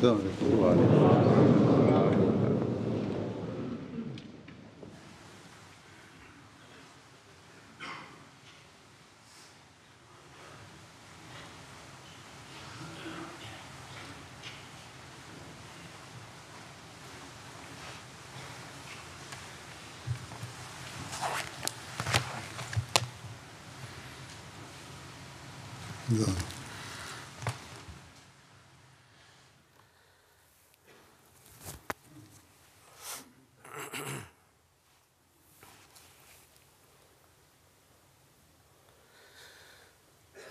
السلام عليكم وعليكم السلام.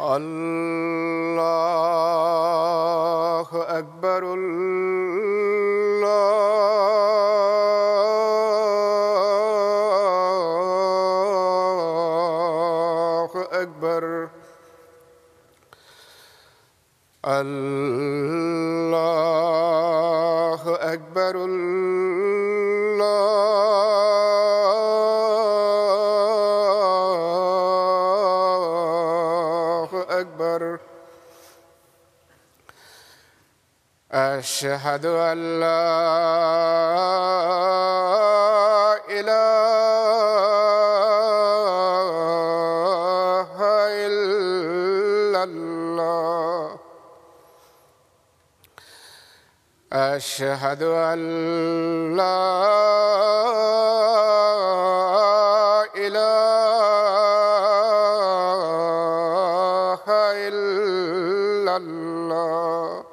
الله أكبر الله أكبر الله أكبر أشهد أن لا إله إلا الله أشهد أن لا إله إلا الله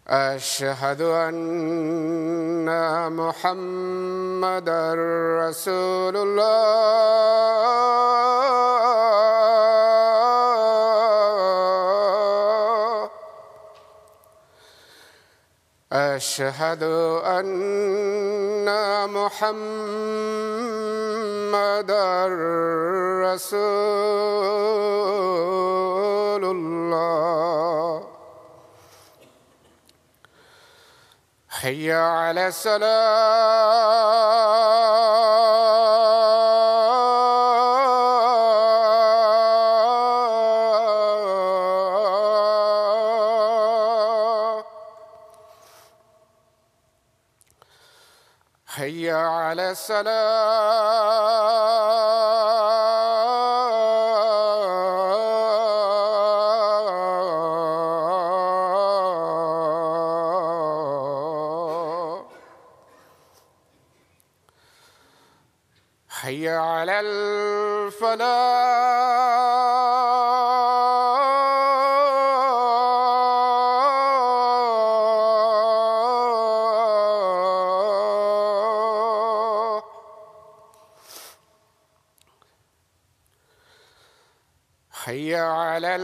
أشهد أن محمدًا رسول الله أشهد أن محمدًا رسول الله حي على الصلاة حي على حي على الفلاح حي على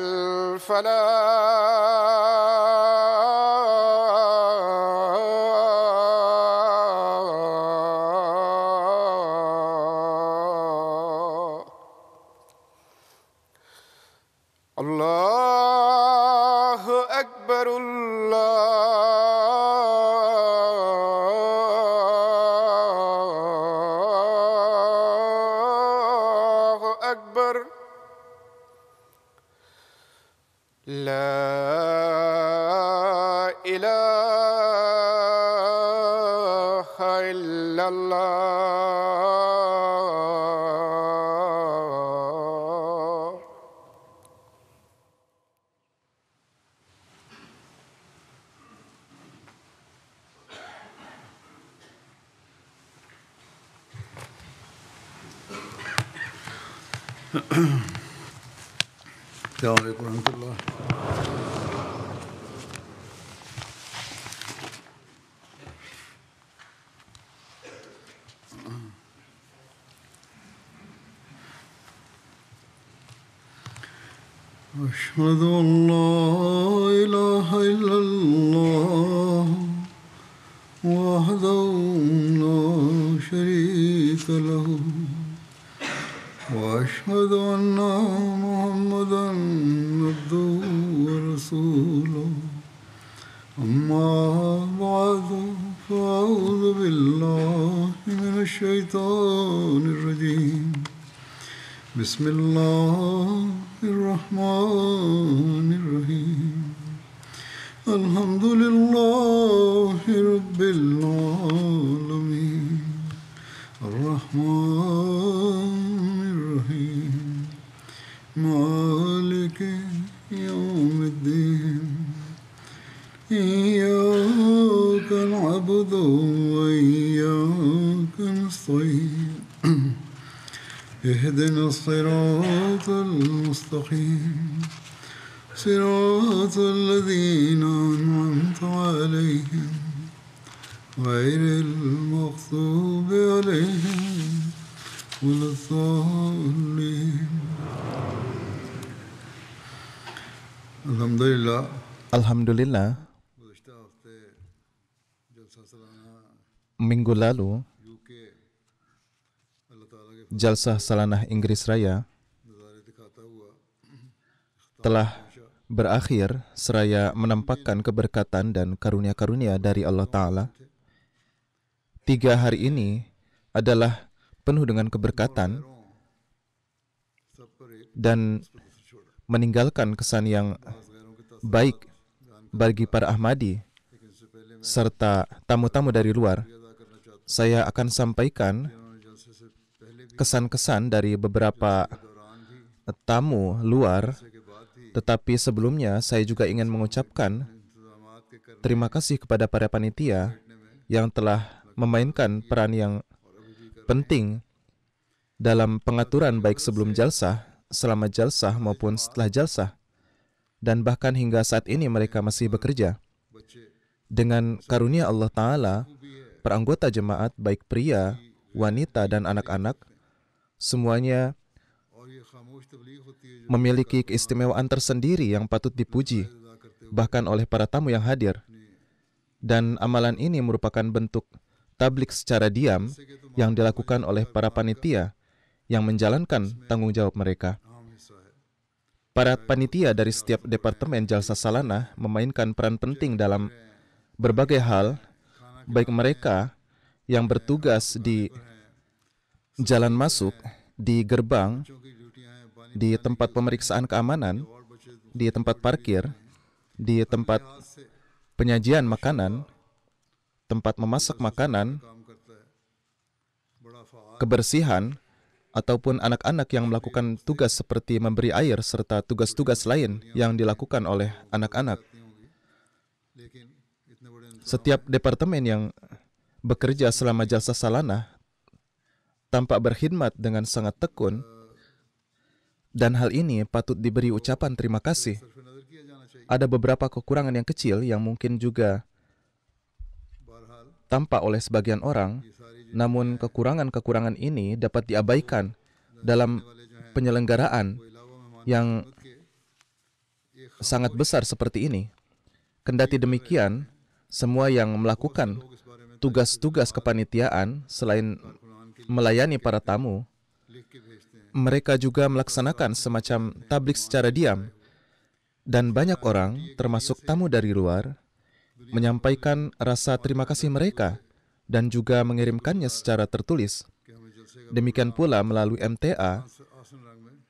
الفلاح الله أكبر الله أكبر لا إله إلا الله السلام عليكم ورحمة الله. أشهد أن لا إله إلا الله وحده لا شريك له وأشهد أن محمدًا عبده ورسوله أما بعد فأعوذ بالله من الشيطان الرجيم بسم الله الرحمن الرحيم رب العالمين الرحمن الرحيم مالك يوم الدين إياك نعبد وإياك نستعين اهدنا الصراط المستقيم صراط الذين أنعمت عليهم غير المغضوب عليهم ولا الضالين. Alhamdulillah. Alhamdulillah, minggu lalu Jalsah Salanah Inggris Raya telah berakhir seraya menampakkan keberkatan dan karunia-karunia dari Allah Ta'ala. 3 hari ini adalah penuh dengan keberkatan dan meninggalkan kesan yang baik bagi para Ahmadi serta tamu-tamu dari luar. Saya akan sampaikan kesan-kesan dari beberapa tamu luar, tetapi sebelumnya saya juga ingin mengucapkan terima kasih kepada para panitia yang telah memainkan peran yang penting dalam pengaturan baik sebelum jalsah, selama jalsah maupun setelah jalsah. Dan bahkan hingga saat ini mereka masih bekerja. Dengan karunia Allah Ta'ala, para anggota jemaat baik pria, wanita dan anak-anak semuanya memiliki keistimewaan tersendiri yang patut dipuji, bahkan oleh para tamu yang hadir. Dan amalan ini merupakan bentuk tablik secara diam yang dilakukan oleh para panitia yang menjalankan tanggung jawab mereka. Para panitia dari setiap departemen Jalsah Salanah memainkan peran penting dalam berbagai hal, baik mereka yang bertugas di jalan masuk, di gerbang, di tempat pemeriksaan keamanan, di tempat parkir, di tempat penyajian makanan, tempat memasak makanan, kebersihan, ataupun anak-anak yang melakukan tugas seperti memberi air serta tugas-tugas lain yang dilakukan oleh anak-anak. Setiap departemen yang bekerja selama Jalsah Salanah tampak berkhidmat dengan sangat tekun, dan hal ini patut diberi ucapan terima kasih. Ada beberapa kekurangan yang kecil yang mungkin juga tampak oleh sebagian orang, namun kekurangan-kekurangan ini dapat diabaikan dalam penyelenggaraan yang sangat besar seperti ini. Kendati demikian, semua yang melakukan tugas-tugas kepanitiaan selain melayani para tamu, mereka juga melaksanakan semacam tablik secara diam. Dan banyak orang, termasuk tamu dari luar, menyampaikan rasa terima kasih mereka dan juga mengirimkannya secara tertulis. Demikian pula melalui MTA,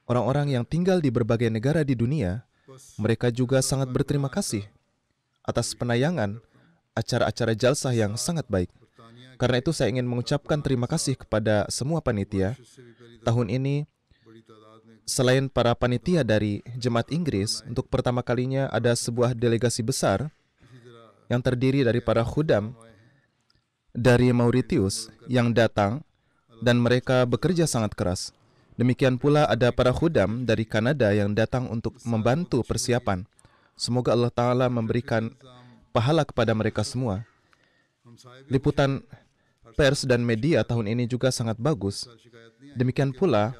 orang-orang yang tinggal di berbagai negara di dunia, mereka juga sangat berterima kasih atas penayangan acara-acara jalsah yang sangat baik. Karena itu saya ingin mengucapkan terima kasih kepada semua panitia. Tahun ini, selain para panitia dari Jemaat Inggris, untuk pertama kalinya ada sebuah delegasi besar yang terdiri dari para khudam dari Mauritius yang datang, dan mereka bekerja sangat keras. Demikian pula ada para khudam dari Kanada yang datang untuk membantu persiapan. Semoga Allah Ta'ala memberikan pahala kepada mereka semua. Liputan pers dan media tahun ini juga sangat bagus. Demikian pula,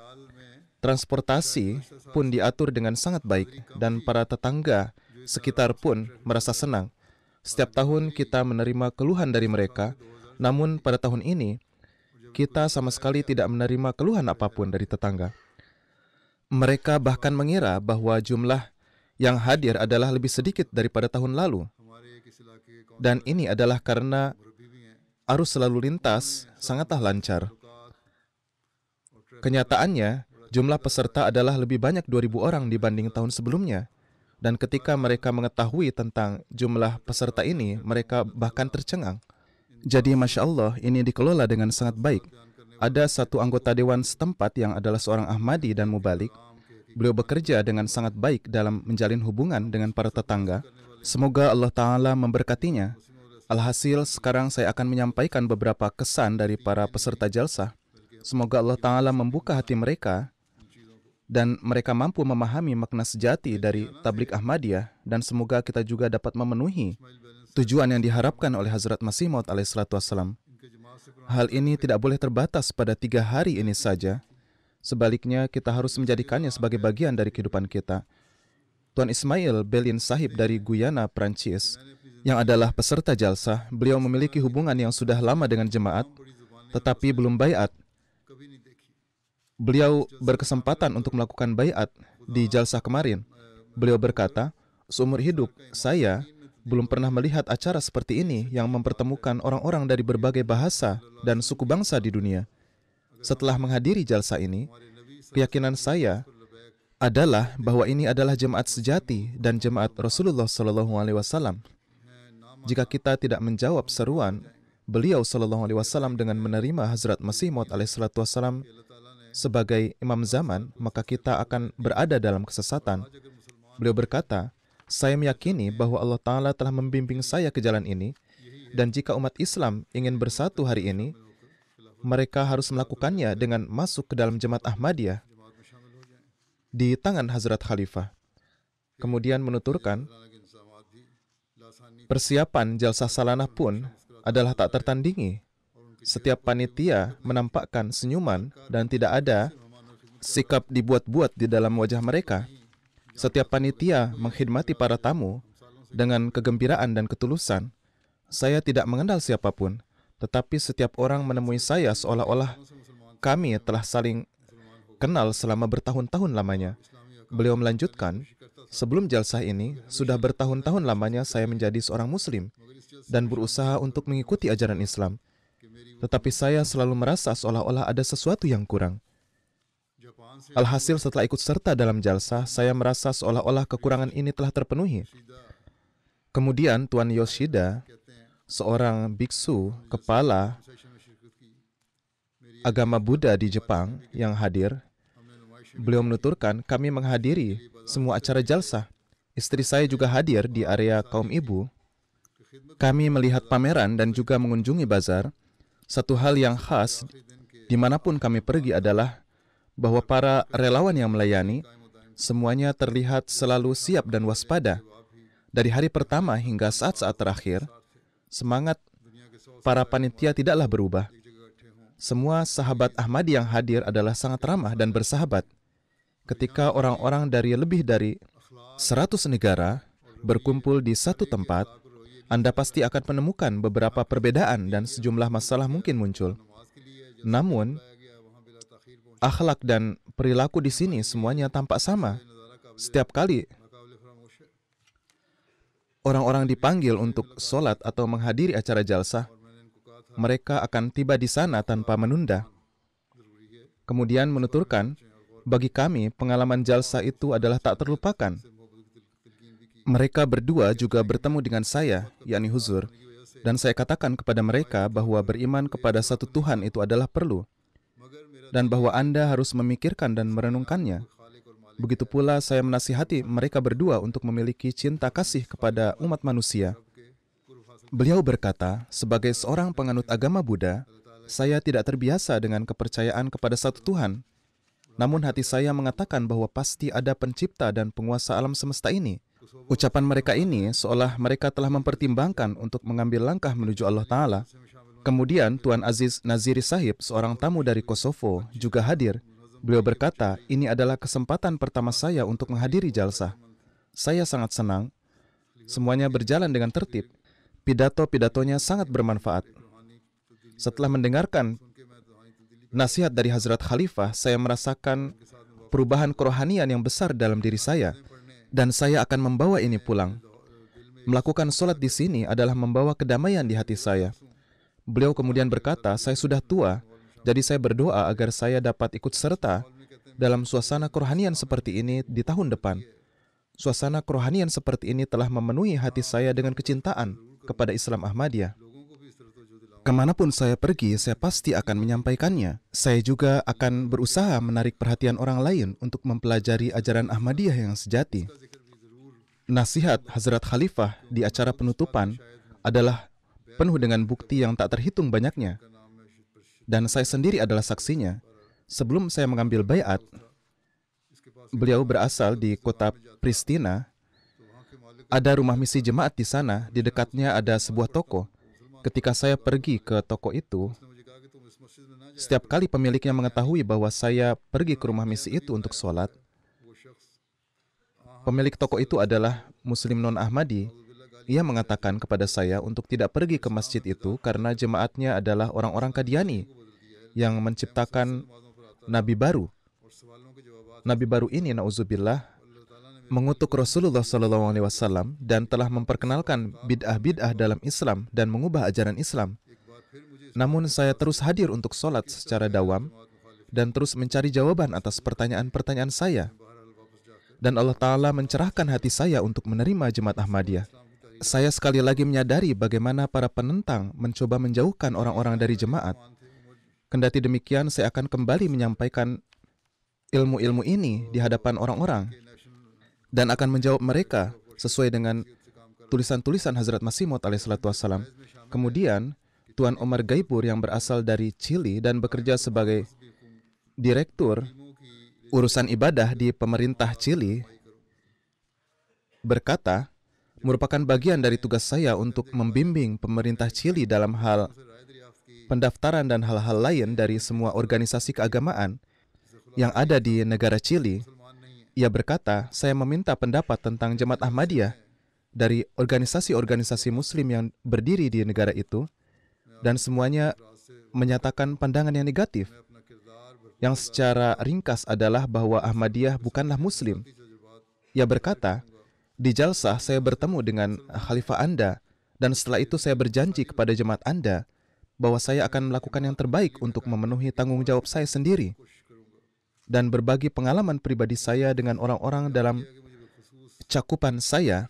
transportasi pun diatur dengan sangat baik, dan para tetangga sekitar pun merasa senang. Setiap tahun kita menerima keluhan dari mereka, namun pada tahun ini, kita sama sekali tidak menerima keluhan apapun dari tetangga. Mereka bahkan mengira bahwa jumlah yang hadir adalah lebih sedikit daripada tahun lalu. Dan ini adalah karena arus lalu lintas sangatlah lancar. Kenyataannya, jumlah peserta adalah lebih banyak 2.000 orang dibanding tahun sebelumnya. Dan ketika mereka mengetahui tentang jumlah peserta ini, mereka bahkan tercengang. Jadi Masya Allah, ini dikelola dengan sangat baik. Ada satu anggota dewan setempat yang adalah seorang Ahmadi dan mubalik. Beliau bekerja dengan sangat baik dalam menjalin hubungan dengan para tetangga. Semoga Allah Ta'ala memberkatinya. Alhasil, sekarang saya akan menyampaikan beberapa kesan dari para peserta jalsah. Semoga Allah Ta'ala membuka hati mereka dan mereka mampu memahami makna sejati dari tabligh Ahmadiyah, dan semoga kita juga dapat memenuhi tujuan yang diharapkan oleh Hazrat Masih Maud alaihissalam. Hal ini tidak boleh terbatas pada 3 hari ini saja. Sebaliknya, kita harus menjadikannya sebagai bagian dari kehidupan kita. Tuan Ismail Belin Sahib dari Guyana, Prancis, yang adalah peserta jalsah, beliau memiliki hubungan yang sudah lama dengan jemaat, tetapi belum baiat. Beliau berkesempatan untuk melakukan baiat di jalsah kemarin. Beliau berkata, seumur hidup saya belum pernah melihat acara seperti ini yang mempertemukan orang-orang dari berbagai bahasa dan suku bangsa di dunia. Setelah menghadiri jalsah ini, keyakinan saya adalah bahwa ini adalah jemaat sejati dan jemaat Rasulullah SAW. Jika kita tidak menjawab seruan beliau SAW dengan menerima Hazrat Masih Maud alaihissalam sebagai imam zaman, maka kita akan berada dalam kesesatan. Beliau berkata, saya meyakini bahwa Allah Ta'ala telah membimbing saya ke jalan ini, dan jika umat Islam ingin bersatu hari ini, mereka harus melakukannya dengan masuk ke dalam jemaat Ahmadiyah di tangan Hazrat Khalifah. Kemudian menuturkan, persiapan jalsah salanah pun adalah tak tertandingi. Setiap panitia menampakkan senyuman dan tidak ada sikap dibuat-buat di dalam wajah mereka. Setiap panitia mengkhidmati para tamu dengan kegembiraan dan ketulusan. Saya tidak mengenal siapapun, tetapi setiap orang menemui saya seolah-olah kami telah saling kenal selama bertahun-tahun lamanya. Beliau melanjutkan, sebelum jalsah ini, sudah bertahun-tahun lamanya saya menjadi seorang Muslim dan berusaha untuk mengikuti ajaran Islam. Tetapi saya selalu merasa seolah-olah ada sesuatu yang kurang. Alhasil setelah ikut serta dalam jalsah, saya merasa seolah-olah kekurangan ini telah terpenuhi. Kemudian Tuan Yoshida, seorang biksu kepala agama Buddha di Jepang yang hadir, beliau menuturkan, kami menghadiri semua acara jalsah. Istri saya juga hadir di area kaum ibu. Kami melihat pameran dan juga mengunjungi bazar. Satu hal yang khas dimanapun kami pergi adalah bahwa para relawan yang melayani semuanya terlihat selalu siap dan waspada. Dari hari pertama hingga saat-saat terakhir, semangat para panitia tidaklah berubah. Semua sahabat Ahmadi yang hadir adalah sangat ramah dan bersahabat. Ketika orang-orang dari lebih dari 100 negara berkumpul di satu tempat, Anda pasti akan menemukan beberapa perbedaan dan sejumlah masalah mungkin muncul. Namun, akhlak dan perilaku di sini semuanya tampak sama. Setiap kali orang-orang dipanggil untuk sholat atau menghadiri acara jalsah, mereka akan tiba di sana tanpa menunda. Kemudian menuturkan, bagi kami pengalaman jalsah itu adalah tak terlupakan. Mereka berdua juga bertemu dengan saya, yakni Huzur, dan saya katakan kepada mereka bahwa beriman kepada satu Tuhan itu adalah perlu, dan bahwa Anda harus memikirkan dan merenungkannya. Begitu pula saya menasihati mereka berdua untuk memiliki cinta kasih kepada umat manusia. Beliau berkata, sebagai seorang penganut agama Buddha, saya tidak terbiasa dengan kepercayaan kepada satu Tuhan. Namun hati saya mengatakan bahwa pasti ada pencipta dan penguasa alam semesta ini. Ucapan mereka ini seolah mereka telah mempertimbangkan untuk mengambil langkah menuju Allah Ta'ala. Kemudian Tuan Aziz Naziri Sahib, seorang tamu dari Kosovo, juga hadir. Beliau berkata, ini adalah kesempatan pertama saya untuk menghadiri jalsah. Saya sangat senang. Semuanya berjalan dengan tertib. Pidato-pidatonya sangat bermanfaat. Setelah mendengarkan nasihat dari Hazrat Khalifah, saya merasakan perubahan kerohanian yang besar dalam diri saya. Dan saya akan membawa ini pulang. Melakukan sholat di sini adalah membawa kedamaian di hati saya. Beliau kemudian berkata, saya sudah tua, jadi saya berdoa agar saya dapat ikut serta dalam suasana kerohanian seperti ini di tahun depan. Suasana kerohanian seperti ini telah memenuhi hati saya dengan kecintaan kepada Islam Ahmadiyah. Kemanapun saya pergi, saya pasti akan menyampaikannya. Saya juga akan berusaha menarik perhatian orang lain untuk mempelajari ajaran Ahmadiyah yang sejati. Nasihat Hazrat Khalifah di acara penutupan adalah penuh dengan bukti yang tak terhitung banyaknya. Dan saya sendiri adalah saksinya. Sebelum saya mengambil baiat, beliau berasal di kota Pristina. Ada rumah misi jemaat di sana, di dekatnya ada sebuah toko. Ketika saya pergi ke toko itu, setiap kali pemiliknya mengetahui bahwa saya pergi ke rumah misi itu untuk sholat, pemilik toko itu adalah Muslim non-Ahmadi. Ia mengatakan kepada saya untuk tidak pergi ke masjid itu karena jemaatnya adalah orang-orang Qadiani yang menciptakan nabi baru. Nabi baru ini, na'udzubillah, mengutuk Rasulullah SAW dan telah memperkenalkan bid'ah-bid'ah dalam Islam dan mengubah ajaran Islam. Namun saya terus hadir untuk sholat secara dawam dan terus mencari jawaban atas pertanyaan-pertanyaan saya. Dan Allah Ta'ala mencerahkan hati saya untuk menerima jemaat Ahmadiyah. Saya sekali lagi menyadari bagaimana para penentang mencoba menjauhkan orang-orang dari jemaat. Kendati demikian, saya akan kembali menyampaikan ilmu-ilmu ini di hadapan orang-orang dan akan menjawab mereka sesuai dengan tulisan-tulisan Hazrat Masih Maud alaihissalam. Kemudian, Tuan Omar Gaibur yang berasal dari Chili dan bekerja sebagai direktur urusan ibadah di pemerintah Chili berkata, merupakan bagian dari tugas saya untuk membimbing pemerintah Chili dalam hal pendaftaran dan hal-hal lain dari semua organisasi keagamaan yang ada di negara Chili. Ia berkata, saya meminta pendapat tentang Jemaat Ahmadiyah dari organisasi-organisasi Muslim yang berdiri di negara itu, dan semuanya menyatakan pandangan yang negatif, yang secara ringkas adalah bahwa Ahmadiyah bukanlah Muslim. Ia berkata, di jalsah saya bertemu dengan Khalifah Anda, dan setelah itu saya berjanji kepada jemaat Anda bahwa saya akan melakukan yang terbaik untuk memenuhi tanggung jawab saya sendiri dan berbagi pengalaman pribadi saya dengan orang-orang dalam cakupan saya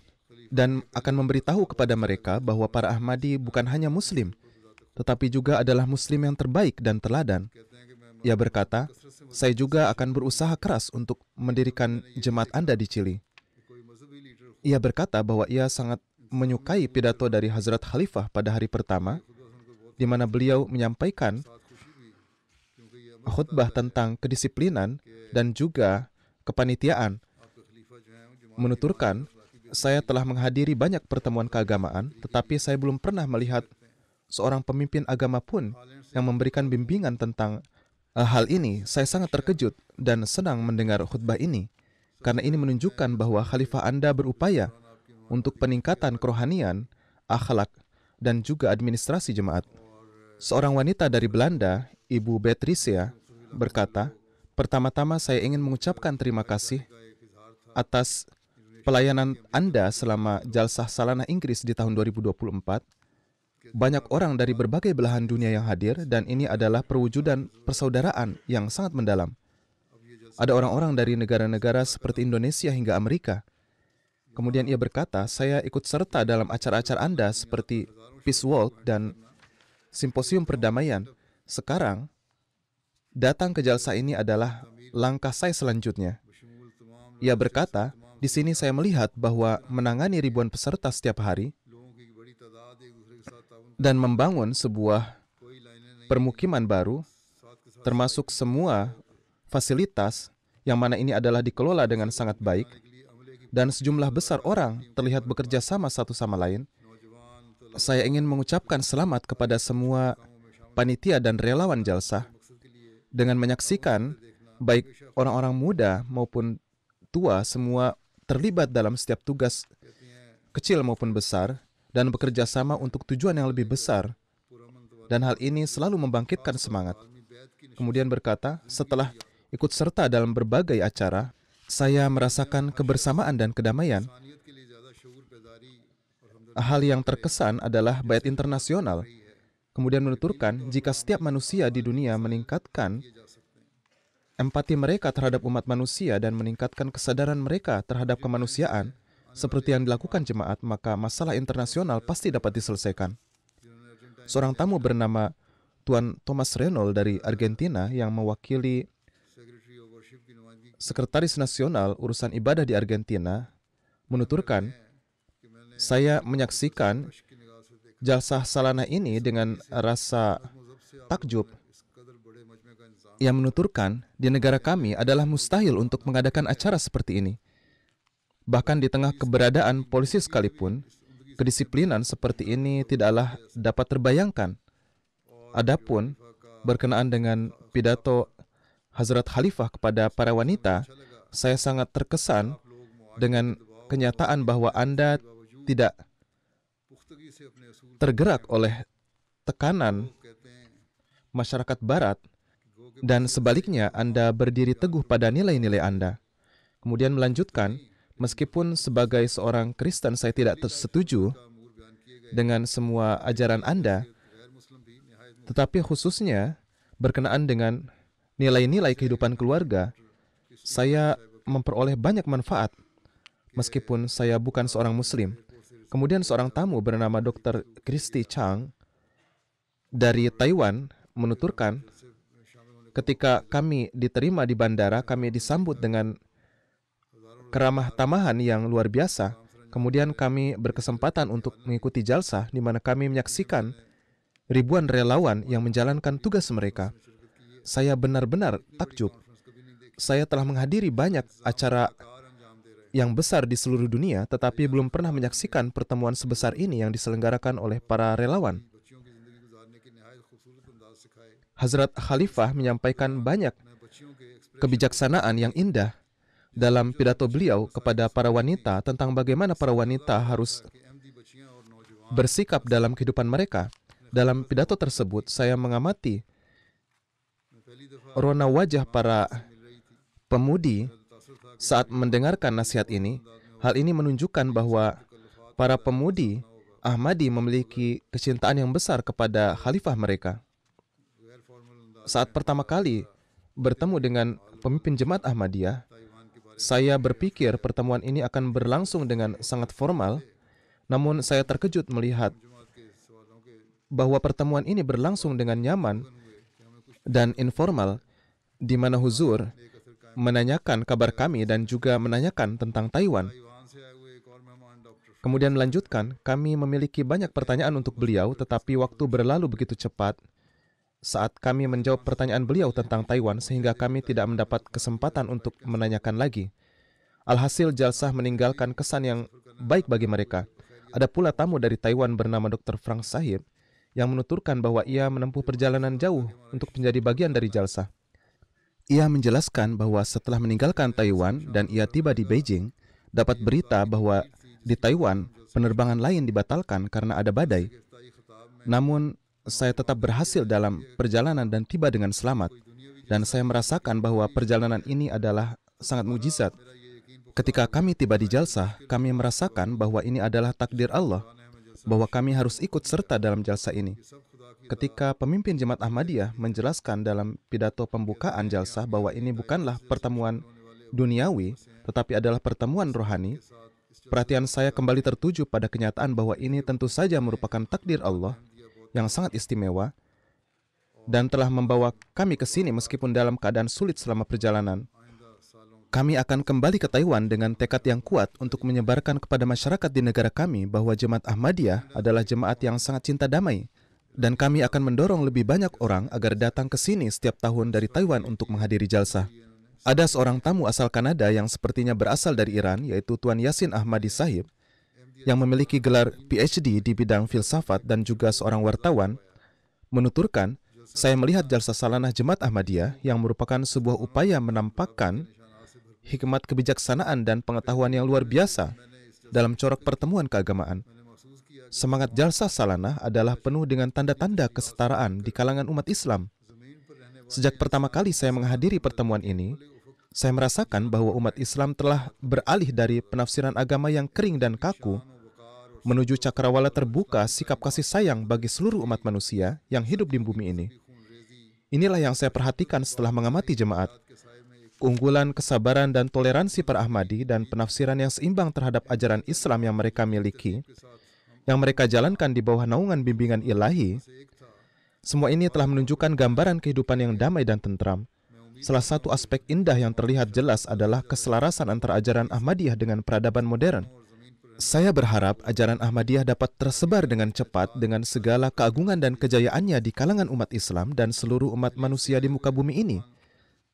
dan akan memberitahu kepada mereka bahwa para Ahmadi bukan hanya Muslim, tetapi juga adalah Muslim yang terbaik dan teladan. Ia berkata, saya juga akan berusaha keras untuk mendirikan jemaat Anda di Chili. Ia berkata bahwa ia sangat menyukai pidato dari Hazrat Khalifah pada hari pertama, di mana beliau menyampaikan khutbah tentang kedisiplinan dan juga kepanitiaan. Menuturkan, saya telah menghadiri banyak pertemuan keagamaan, tetapi saya belum pernah melihat seorang pemimpin agama pun yang memberikan bimbingan tentang hal ini. Saya sangat terkejut dan senang mendengar khutbah ini, karena ini menunjukkan bahwa Khalifah Anda berupaya untuk peningkatan kerohanian, akhlak, dan juga administrasi jemaat. Seorang wanita dari Belanda, Ibu Beatricia, berkata, pertama-tama saya ingin mengucapkan terima kasih atas pelayanan Anda selama Jalsah Salanah Inggris di tahun 2024. Banyak orang dari berbagai belahan dunia yang hadir, dan ini adalah perwujudan persaudaraan yang sangat mendalam. Ada orang-orang dari negara-negara seperti Indonesia hingga Amerika. Kemudian ia berkata, saya ikut serta dalam acara-acara Anda seperti Peace Walk dan Simposium Perdamaian. Sekarang, datang ke jalsa ini adalah langkah saya selanjutnya. Ia berkata, di sini saya melihat bahwa menangani ribuan peserta setiap hari dan membangun sebuah permukiman baru, termasuk semua fasilitas yang mana ini adalah dikelola dengan sangat baik, dan sejumlah besar orang terlihat bekerja sama satu sama lain. Saya ingin mengucapkan selamat kepada semua panitia dan relawan jalsah dengan menyaksikan baik orang-orang muda maupun tua semua terlibat dalam setiap tugas kecil maupun besar dan bekerja sama untuk tujuan yang lebih besar. Dan hal ini selalu membangkitkan semangat. Kemudian berkata, setelah ikut serta dalam berbagai acara, saya merasakan kebersamaan dan kedamaian. Hal yang terkesan adalah bait internasional. Kemudian menuturkan, jika setiap manusia di dunia meningkatkan empati mereka terhadap umat manusia dan meningkatkan kesadaran mereka terhadap kemanusiaan, seperti yang dilakukan jemaat, maka masalah internasional pasti dapat diselesaikan. Seorang tamu bernama Tuan Thomas Reynolds dari Argentina yang mewakili Sekretaris Nasional Urusan Ibadah di Argentina menuturkan, saya menyaksikan jalsah salanah ini dengan rasa takjub. Ia menuturkan, di negara kami adalah mustahil untuk mengadakan acara seperti ini. Bahkan di tengah keberadaan polisi sekalipun, kedisiplinan seperti ini tidaklah dapat terbayangkan. Adapun berkenaan dengan pidato Hazrat Khalifah kepada para wanita, saya sangat terkesan dengan kenyataan bahwa Anda tidak tergerak oleh tekanan masyarakat Barat, dan sebaliknya Anda berdiri teguh pada nilai-nilai Anda. Kemudian melanjutkan, meskipun sebagai seorang Kristen saya tidak setuju dengan semua ajaran Anda, tetapi khususnya berkenaan dengan nilai-nilai kehidupan keluarga, saya memperoleh banyak manfaat meskipun saya bukan seorang Muslim. Kemudian seorang tamu bernama Dr. Christy Chang dari Taiwan menuturkan, ketika kami diterima di bandara, kami disambut dengan keramah tamahan yang luar biasa. Kemudian kami berkesempatan untuk mengikuti jalsah, di mana kami menyaksikan ribuan relawan yang menjalankan tugas mereka. Saya benar-benar takjub. Saya telah menghadiri banyak acara yang besar di seluruh dunia, tetapi belum pernah menyaksikan pertemuan sebesar ini yang diselenggarakan oleh para relawan. Hazrat Khalifah menyampaikan banyak kebijaksanaan yang indah dalam pidato beliau kepada para wanita tentang bagaimana para wanita harus bersikap dalam kehidupan mereka. Dalam pidato tersebut, saya mengamati rona wajah para pemudi saat mendengarkan nasihat ini. Hal ini menunjukkan bahwa para pemudi Ahmadi memiliki kecintaan yang besar kepada khalifah mereka. Saat pertama kali bertemu dengan pemimpin jemaat Ahmadiyah, saya berpikir pertemuan ini akan berlangsung dengan sangat formal, namun saya terkejut melihat bahwa pertemuan ini berlangsung dengan nyaman dan informal, di mana huzur menanyakan kabar kami dan juga menanyakan tentang Taiwan. Kemudian melanjutkan, kami memiliki banyak pertanyaan untuk beliau, tetapi waktu berlalu begitu cepat saat kami menjawab pertanyaan beliau tentang Taiwan, sehingga kami tidak mendapat kesempatan untuk menanyakan lagi. Alhasil, jalsah meninggalkan kesan yang baik bagi mereka. Ada pula tamu dari Taiwan bernama Dr. Frank Sahib yang menuturkan bahwa ia menempuh perjalanan jauh untuk menjadi bagian dari jalsah. Ia menjelaskan bahwa setelah meninggalkan Taiwan dan ia tiba di Beijing, dapat berita bahwa di Taiwan penerbangan lain dibatalkan karena ada badai. Namun, saya tetap berhasil dalam perjalanan dan tiba dengan selamat. Dan saya merasakan bahwa perjalanan ini adalah sangat mukjizat. Ketika kami tiba di jalsah, kami merasakan bahwa ini adalah takdir Allah, bahwa kami harus ikut serta dalam jalsah ini. Ketika pemimpin Jemaat Ahmadiyah menjelaskan dalam pidato pembukaan jalsah bahwa ini bukanlah pertemuan duniawi, tetapi adalah pertemuan rohani, perhatian saya kembali tertuju pada kenyataan bahwa ini tentu saja merupakan takdir Allah yang sangat istimewa dan telah membawa kami ke sini meskipun dalam keadaan sulit selama perjalanan. Kami akan kembali ke Taiwan dengan tekad yang kuat untuk menyebarkan kepada masyarakat di negara kami bahwa Jemaat Ahmadiyah adalah jemaat yang sangat cinta damai, dan kami akan mendorong lebih banyak orang agar datang ke sini setiap tahun dari Taiwan untuk menghadiri jalsah. Ada seorang tamu asal Kanada yang sepertinya berasal dari Iran, yaitu Tuan Yasin Ahmadi Sahib, yang memiliki gelar PhD di bidang filsafat dan juga seorang wartawan, menuturkan, saya melihat jalsah salanah Jemaat Ahmadiyah yang merupakan sebuah upaya menampakkan hikmat kebijaksanaan dan pengetahuan yang luar biasa dalam corak pertemuan keagamaan. Semangat jalsah salanah adalah penuh dengan tanda-tanda kesetaraan di kalangan umat Islam. Sejak pertama kali saya menghadiri pertemuan ini, saya merasakan bahwa umat Islam telah beralih dari penafsiran agama yang kering dan kaku menuju cakrawala terbuka sikap kasih sayang bagi seluruh umat manusia yang hidup di bumi ini. Inilah yang saya perhatikan setelah mengamati jemaat. keunggulan, kesabaran, dan toleransi para Ahmadi, dan penafsiran yang seimbang terhadap ajaran Islam yang mereka miliki, yang mereka jalankan di bawah naungan bimbingan ilahi, semua ini telah menunjukkan gambaran kehidupan yang damai dan tentram. Salah satu aspek indah yang terlihat jelas adalah keselarasan antara ajaran Ahmadiyah dengan peradaban modern. Saya berharap ajaran Ahmadiyah dapat tersebar dengan cepat dengan segala keagungan dan kejayaannya di kalangan umat Islam dan seluruh umat manusia di muka bumi ini,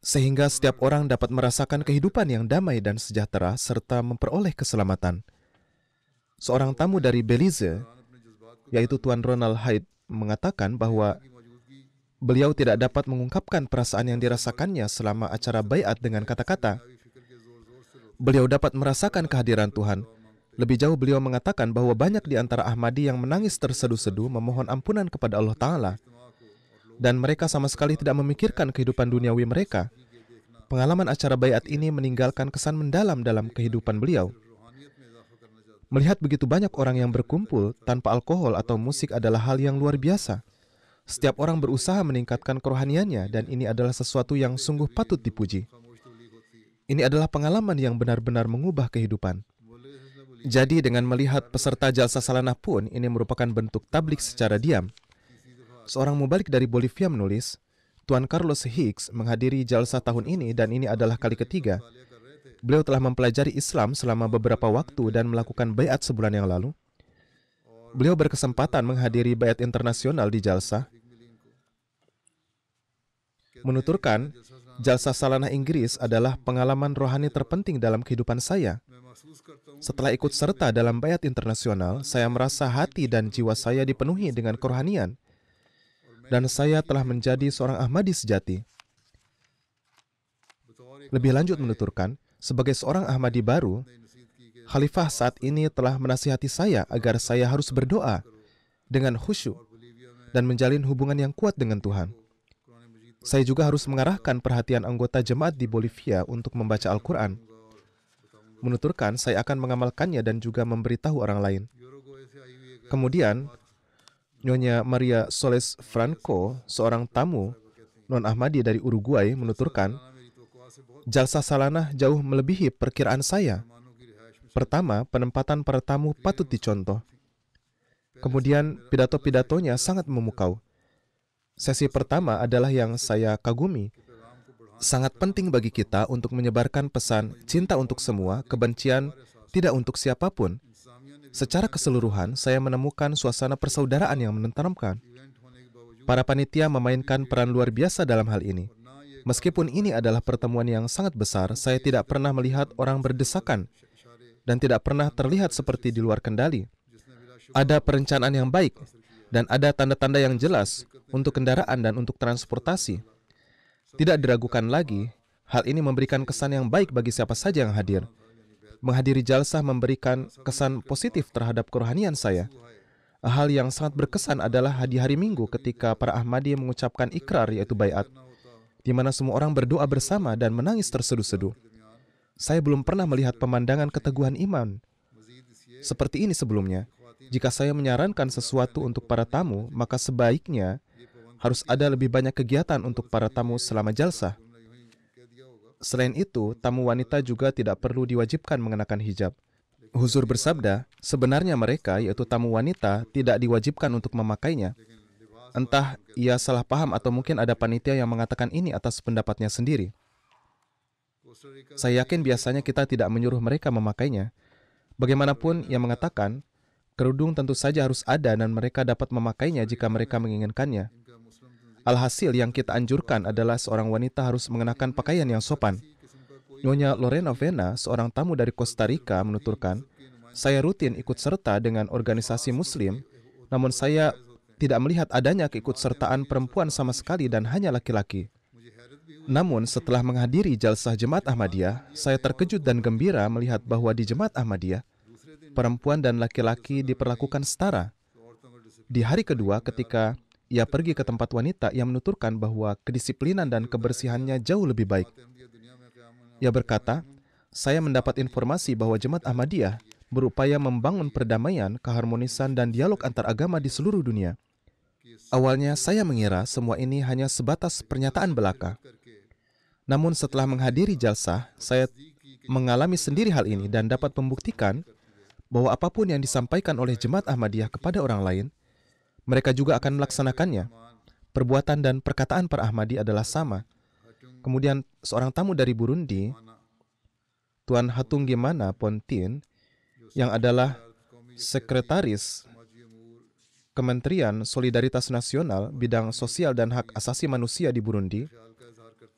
sehingga setiap orang dapat merasakan kehidupan yang damai dan sejahtera serta memperoleh keselamatan. Seorang tamu dari Belize, yaitu Tuan Ronald Hyde, mengatakan bahwa beliau tidak dapat mengungkapkan perasaan yang dirasakannya selama acara baiat dengan kata-kata. Beliau dapat merasakan kehadiran Tuhan. Lebih jauh beliau mengatakan bahwa banyak di antara Ahmadi yang menangis terseduh-seduh memohon ampunan kepada Allah Ta'ala. Dan mereka sama sekali tidak memikirkan kehidupan duniawi mereka. Pengalaman acara baiat ini meninggalkan kesan mendalam dalam kehidupan beliau. Melihat begitu banyak orang yang berkumpul tanpa alkohol atau musik adalah hal yang luar biasa. Setiap orang berusaha meningkatkan kerohaniannya dan ini adalah sesuatu yang sungguh patut dipuji. Ini adalah pengalaman yang benar-benar mengubah kehidupan. Jadi dengan melihat peserta jalsa salanah pun, ini merupakan bentuk tablik secara diam. Seorang mubalik dari Bolivia menulis, Tuan Carlos Hicks menghadiri jalsa tahun ini dan ini adalah kali ketiga. Beliau telah mempelajari Islam selama beberapa waktu dan melakukan baiat sebulan yang lalu. Beliau berkesempatan menghadiri baiat internasional di jalsa. Menuturkan, jalsa salanah Inggris adalah pengalaman rohani terpenting dalam kehidupan saya. Setelah ikut serta dalam baiat internasional, saya merasa hati dan jiwa saya dipenuhi dengan kerohanian. Dan saya telah menjadi seorang Ahmadi sejati. Lebih lanjut menuturkan, sebagai seorang Ahmadi baru, Khalifah saat ini telah menasihati saya agar saya harus berdoa dengan khusyuk dan menjalin hubungan yang kuat dengan Tuhan. Saya juga harus mengarahkan perhatian anggota jemaat di Bolivia untuk membaca Al-Quran. Menuturkan, saya akan mengamalkannya dan juga memberitahu orang lain. Kemudian, Nyonya Maria Soles Franco, seorang tamu non-Ahmadi dari Uruguay, menuturkan, jalsa salanah jauh melebihi perkiraan saya. Pertama, penempatan para tamu patut dicontoh. Kemudian, pidato-pidatonya sangat memukau. Sesi pertama adalah yang saya kagumi. Sangat penting bagi kita untuk menyebarkan pesan cinta untuk semua, kebencian tidak untuk siapapun. Secara keseluruhan, saya menemukan suasana persaudaraan yang menenteramkan. Para panitia memainkan peran luar biasa dalam hal ini. Meskipun ini adalah pertemuan yang sangat besar, saya tidak pernah melihat orang berdesakan dan tidak pernah terlihat seperti di luar kendali. Ada perencanaan yang baik dan ada tanda-tanda yang jelas untuk kendaraan dan untuk transportasi. Tidak diragukan lagi, hal ini memberikan kesan yang baik bagi siapa saja yang hadir. Menghadiri jalsah memberikan kesan positif terhadap kerohanian saya. Hal yang sangat berkesan adalah di hari Minggu ketika para Ahmadi mengucapkan ikrar yaitu baiat, di mana semua orang berdoa bersama dan menangis terseduh-seduh. Saya belum pernah melihat pemandangan keteguhan iman seperti ini sebelumnya. Jika saya menyarankan sesuatu untuk para tamu, maka sebaiknya harus ada lebih banyak kegiatan untuk para tamu selama jalsah. Selain itu, tamu wanita juga tidak perlu diwajibkan mengenakan hijab. Huzur bersabda, sebenarnya mereka, yaitu tamu wanita, tidak diwajibkan untuk memakainya. Entah ia salah paham atau mungkin ada panitia yang mengatakan ini atas pendapatnya sendiri. Saya yakin biasanya kita tidak menyuruh mereka memakainya. Bagaimanapun ia mengatakan, kerudung tentu saja harus ada dan mereka dapat memakainya jika mereka menginginkannya. Alhasil yang kita anjurkan adalah seorang wanita harus mengenakan pakaian yang sopan. Nyonya Lorena Vena, seorang tamu dari Costa Rica, menuturkan, saya rutin ikut serta dengan organisasi Muslim, namun saya tidak melihat adanya keikutsertaan perempuan sama sekali dan hanya laki-laki. Namun setelah menghadiri jalsah Jemaat Ahmadiyah, saya terkejut dan gembira melihat bahwa di Jemaat Ahmadiyah, perempuan dan laki-laki diperlakukan setara. Di hari kedua ketika ia pergi ke tempat wanita, ia menuturkan bahwa kedisiplinan dan kebersihannya jauh lebih baik. Ia berkata, saya mendapat informasi bahwa Jemaat Ahmadiyah berupaya membangun perdamaian, keharmonisan, dan dialog antar agama di seluruh dunia. Awalnya saya mengira semua ini hanya sebatas pernyataan belaka. Namun setelah menghadiri jalsah, saya mengalami sendiri hal ini dan dapat membuktikan bahwa apapun yang disampaikan oleh Jemaat Ahmadiyah kepada orang lain, mereka juga akan melaksanakannya. Perbuatan dan perkataan para Ahmadi adalah sama. Kemudian seorang tamu dari Burundi, Tuan Hatungimana Pontin, yang adalah Sekretaris Kementerian Solidaritas Nasional Bidang Sosial dan Hak Asasi Manusia di Burundi,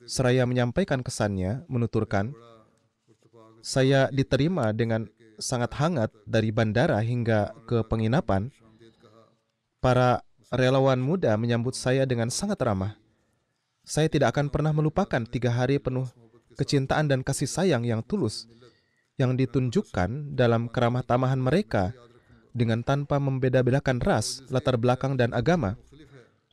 seraya menyampaikan kesannya, menuturkan, saya diterima dengan sangat hangat dari bandara hingga ke penginapan. Para relawan muda menyambut saya dengan sangat ramah. Saya tidak akan pernah melupakan 3 hari penuh kecintaan dan kasih sayang yang tulus yang ditunjukkan dalam keramah tamahan mereka dengan tanpa membeda-bedakan ras, latar belakang, dan agama.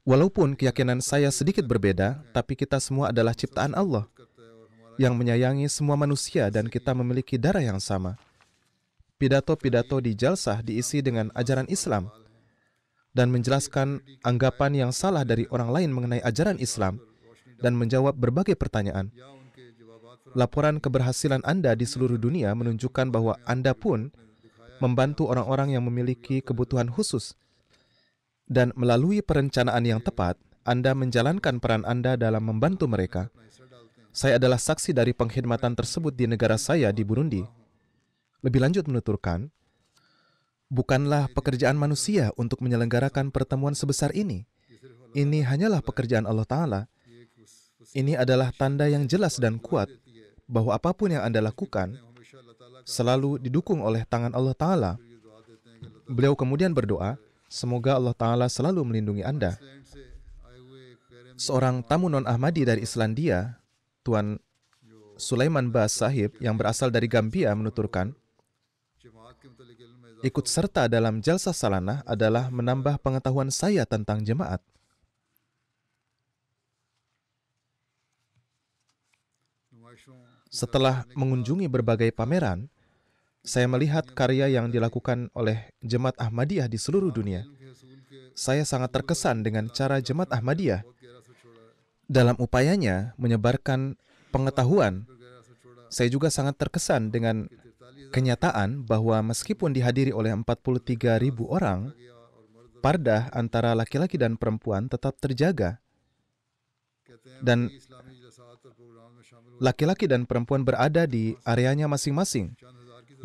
Walaupun keyakinan saya sedikit berbeda, tapi kita semua adalah ciptaan Allah yang menyayangi semua manusia dan kita memiliki darah yang sama. Pidato-pidato di jalsah diisi dengan ajaran Islam dan menjelaskan anggapan yang salah dari orang lain mengenai ajaran Islam dan menjawab berbagai pertanyaan. Laporan keberhasilan Anda di seluruh dunia menunjukkan bahwa Anda pun membantu orang-orang yang memiliki kebutuhan khusus. Dan melalui perencanaan yang tepat, Anda menjalankan peran Anda dalam membantu mereka. Saya adalah saksi dari pengkhidmatan tersebut di negara saya di Burundi. Lebih lanjut menuturkan, bukanlah pekerjaan manusia untuk menyelenggarakan pertemuan sebesar ini. Ini hanyalah pekerjaan Allah Ta'ala. Ini adalah tanda yang jelas dan kuat bahwa apapun yang Anda lakukan selalu didukung oleh tangan Allah Ta'ala. Beliau kemudian berdoa, semoga Allah Ta'ala selalu melindungi Anda. Seorang tamu non-Ahmadi dari Islandia, Tuan Sulaiman Bas Sahib yang berasal dari Gambia menuturkan, ikut serta dalam jalsah salanah adalah menambah pengetahuan saya tentang jemaat. Setelah mengunjungi berbagai pameran, saya melihat karya yang dilakukan oleh Jemaat Ahmadiyah di seluruh dunia. Saya sangat terkesan dengan cara Jemaat Ahmadiyah dalam upayanya menyebarkan pengetahuan. Saya juga sangat terkesan dengan kenyataan bahwa meskipun dihadiri oleh 43.000 orang, pardah antara laki-laki dan perempuan tetap terjaga. Dan laki-laki dan perempuan berada di areanya masing-masing.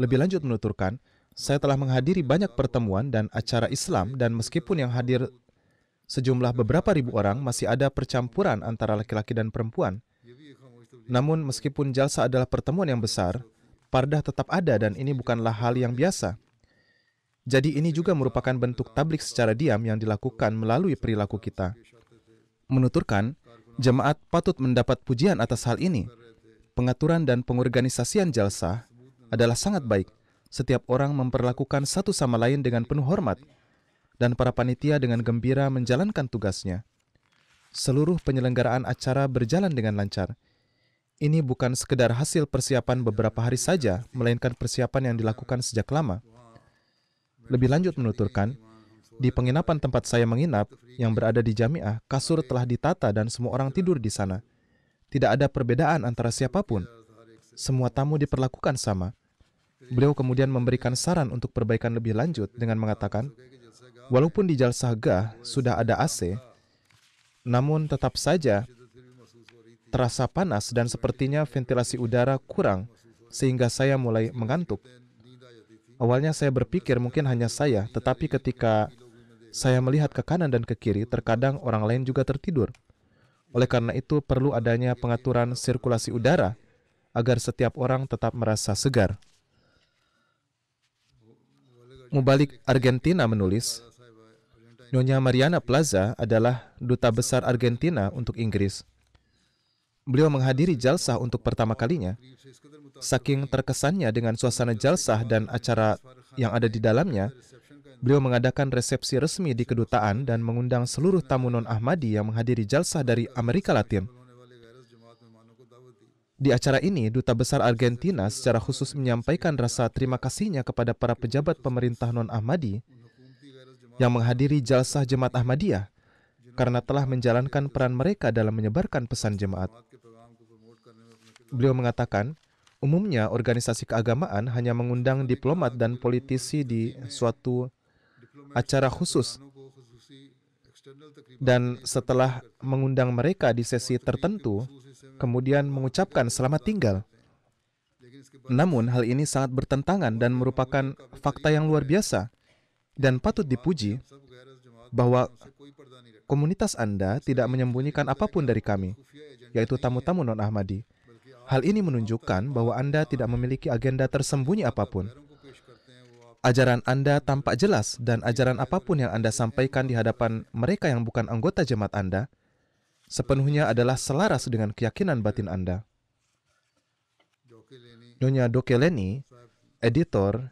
Lebih lanjut menuturkan, saya telah menghadiri banyak pertemuan dan acara Islam dan meskipun yang hadir sejumlah beberapa ribu orang, masih ada percampuran antara laki-laki dan perempuan. Namun meskipun jalsah adalah pertemuan yang besar, pardah tetap ada dan ini bukanlah hal yang biasa. Jadi ini juga merupakan bentuk tablik secara diam yang dilakukan melalui perilaku kita. Menuturkan, jemaat patut mendapat pujian atas hal ini. Pengaturan dan pengorganisasian jalsah adalah sangat baik. Setiap orang memperlakukan satu sama lain dengan penuh hormat, dan para panitia dengan gembira menjalankan tugasnya. Seluruh penyelenggaraan acara berjalan dengan lancar. Ini bukan sekedar hasil persiapan beberapa hari saja, melainkan persiapan yang dilakukan sejak lama. Lebih lanjut menuturkan, di penginapan tempat saya menginap, yang berada di Jamiah, kasur telah ditata dan semua orang tidur di sana. Tidak ada perbedaan antara siapapun. Semua tamu diperlakukan sama. Beliau kemudian memberikan saran untuk perbaikan lebih lanjut dengan mengatakan, walaupun di jalsah gah sudah ada AC, namun tetap saja terasa panas dan sepertinya ventilasi udara kurang, sehingga saya mulai mengantuk. Awalnya saya berpikir mungkin hanya saya, tetapi ketika saya melihat ke kanan dan ke kiri, terkadang orang lain juga tertidur. Oleh karena itu, perlu adanya pengaturan sirkulasi udara agar setiap orang tetap merasa segar. Mubalik Argentina menulis, Nyonya Mariana Plaza adalah duta besar Argentina untuk Inggris. Beliau menghadiri jalsah untuk pertama kalinya. Saking terkesannya dengan suasana jalsah dan acara yang ada di dalamnya, beliau mengadakan resepsi resmi di kedutaan dan mengundang seluruh tamu non-Ahmadi yang menghadiri jalsah dari Amerika Latin. Di acara ini, Duta Besar Argentina secara khusus menyampaikan rasa terima kasihnya kepada para pejabat pemerintah non-Ahmadi yang menghadiri jalsah Jemaat Ahmadiyah karena telah menjalankan peran mereka dalam menyebarkan pesan jemaat. Beliau mengatakan, umumnya organisasi keagamaan hanya mengundang diplomat dan politisi di suatu acara khusus, dan setelah mengundang mereka di sesi tertentu, kemudian mengucapkan selamat tinggal. Namun, hal ini sangat bertentangan dan merupakan fakta yang luar biasa dan patut dipuji bahwa komunitas Anda tidak menyembunyikan apapun dari kami, yaitu tamu-tamu non-Ahmadi. Hal ini menunjukkan bahwa Anda tidak memiliki agenda tersembunyi apapun. Ajaran Anda tampak jelas dan ajaran apapun yang Anda sampaikan di hadapan mereka yang bukan anggota jemaat Anda sepenuhnya adalah selaras dengan keyakinan batin Anda. Nyonya Dokeleni, editor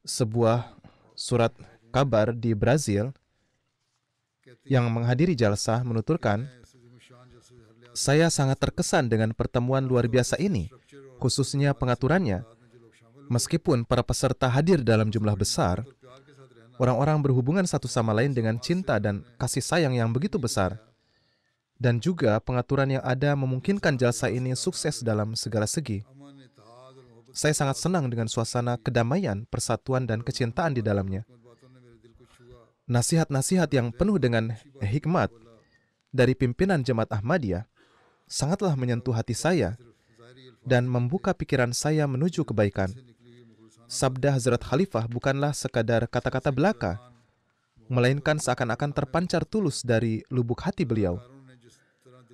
sebuah surat kabar di Brazil yang menghadiri jalsah menuturkan, saya sangat terkesan dengan pertemuan luar biasa ini, khususnya pengaturannya. Meskipun para peserta hadir dalam jumlah besar, orang-orang berhubungan satu sama lain dengan cinta dan kasih sayang yang begitu besar. Dan juga pengaturan yang ada memungkinkan jalsah ini sukses dalam segala segi. Saya sangat senang dengan suasana kedamaian, persatuan, dan kecintaan di dalamnya. Nasihat-nasihat yang penuh dengan hikmat dari pimpinan Jemaat Ahmadiyah sangatlah menyentuh hati saya dan membuka pikiran saya menuju kebaikan. Sabda Hazrat Khalifah bukanlah sekadar kata-kata belaka, melainkan seakan-akan terpancar tulus dari lubuk hati beliau.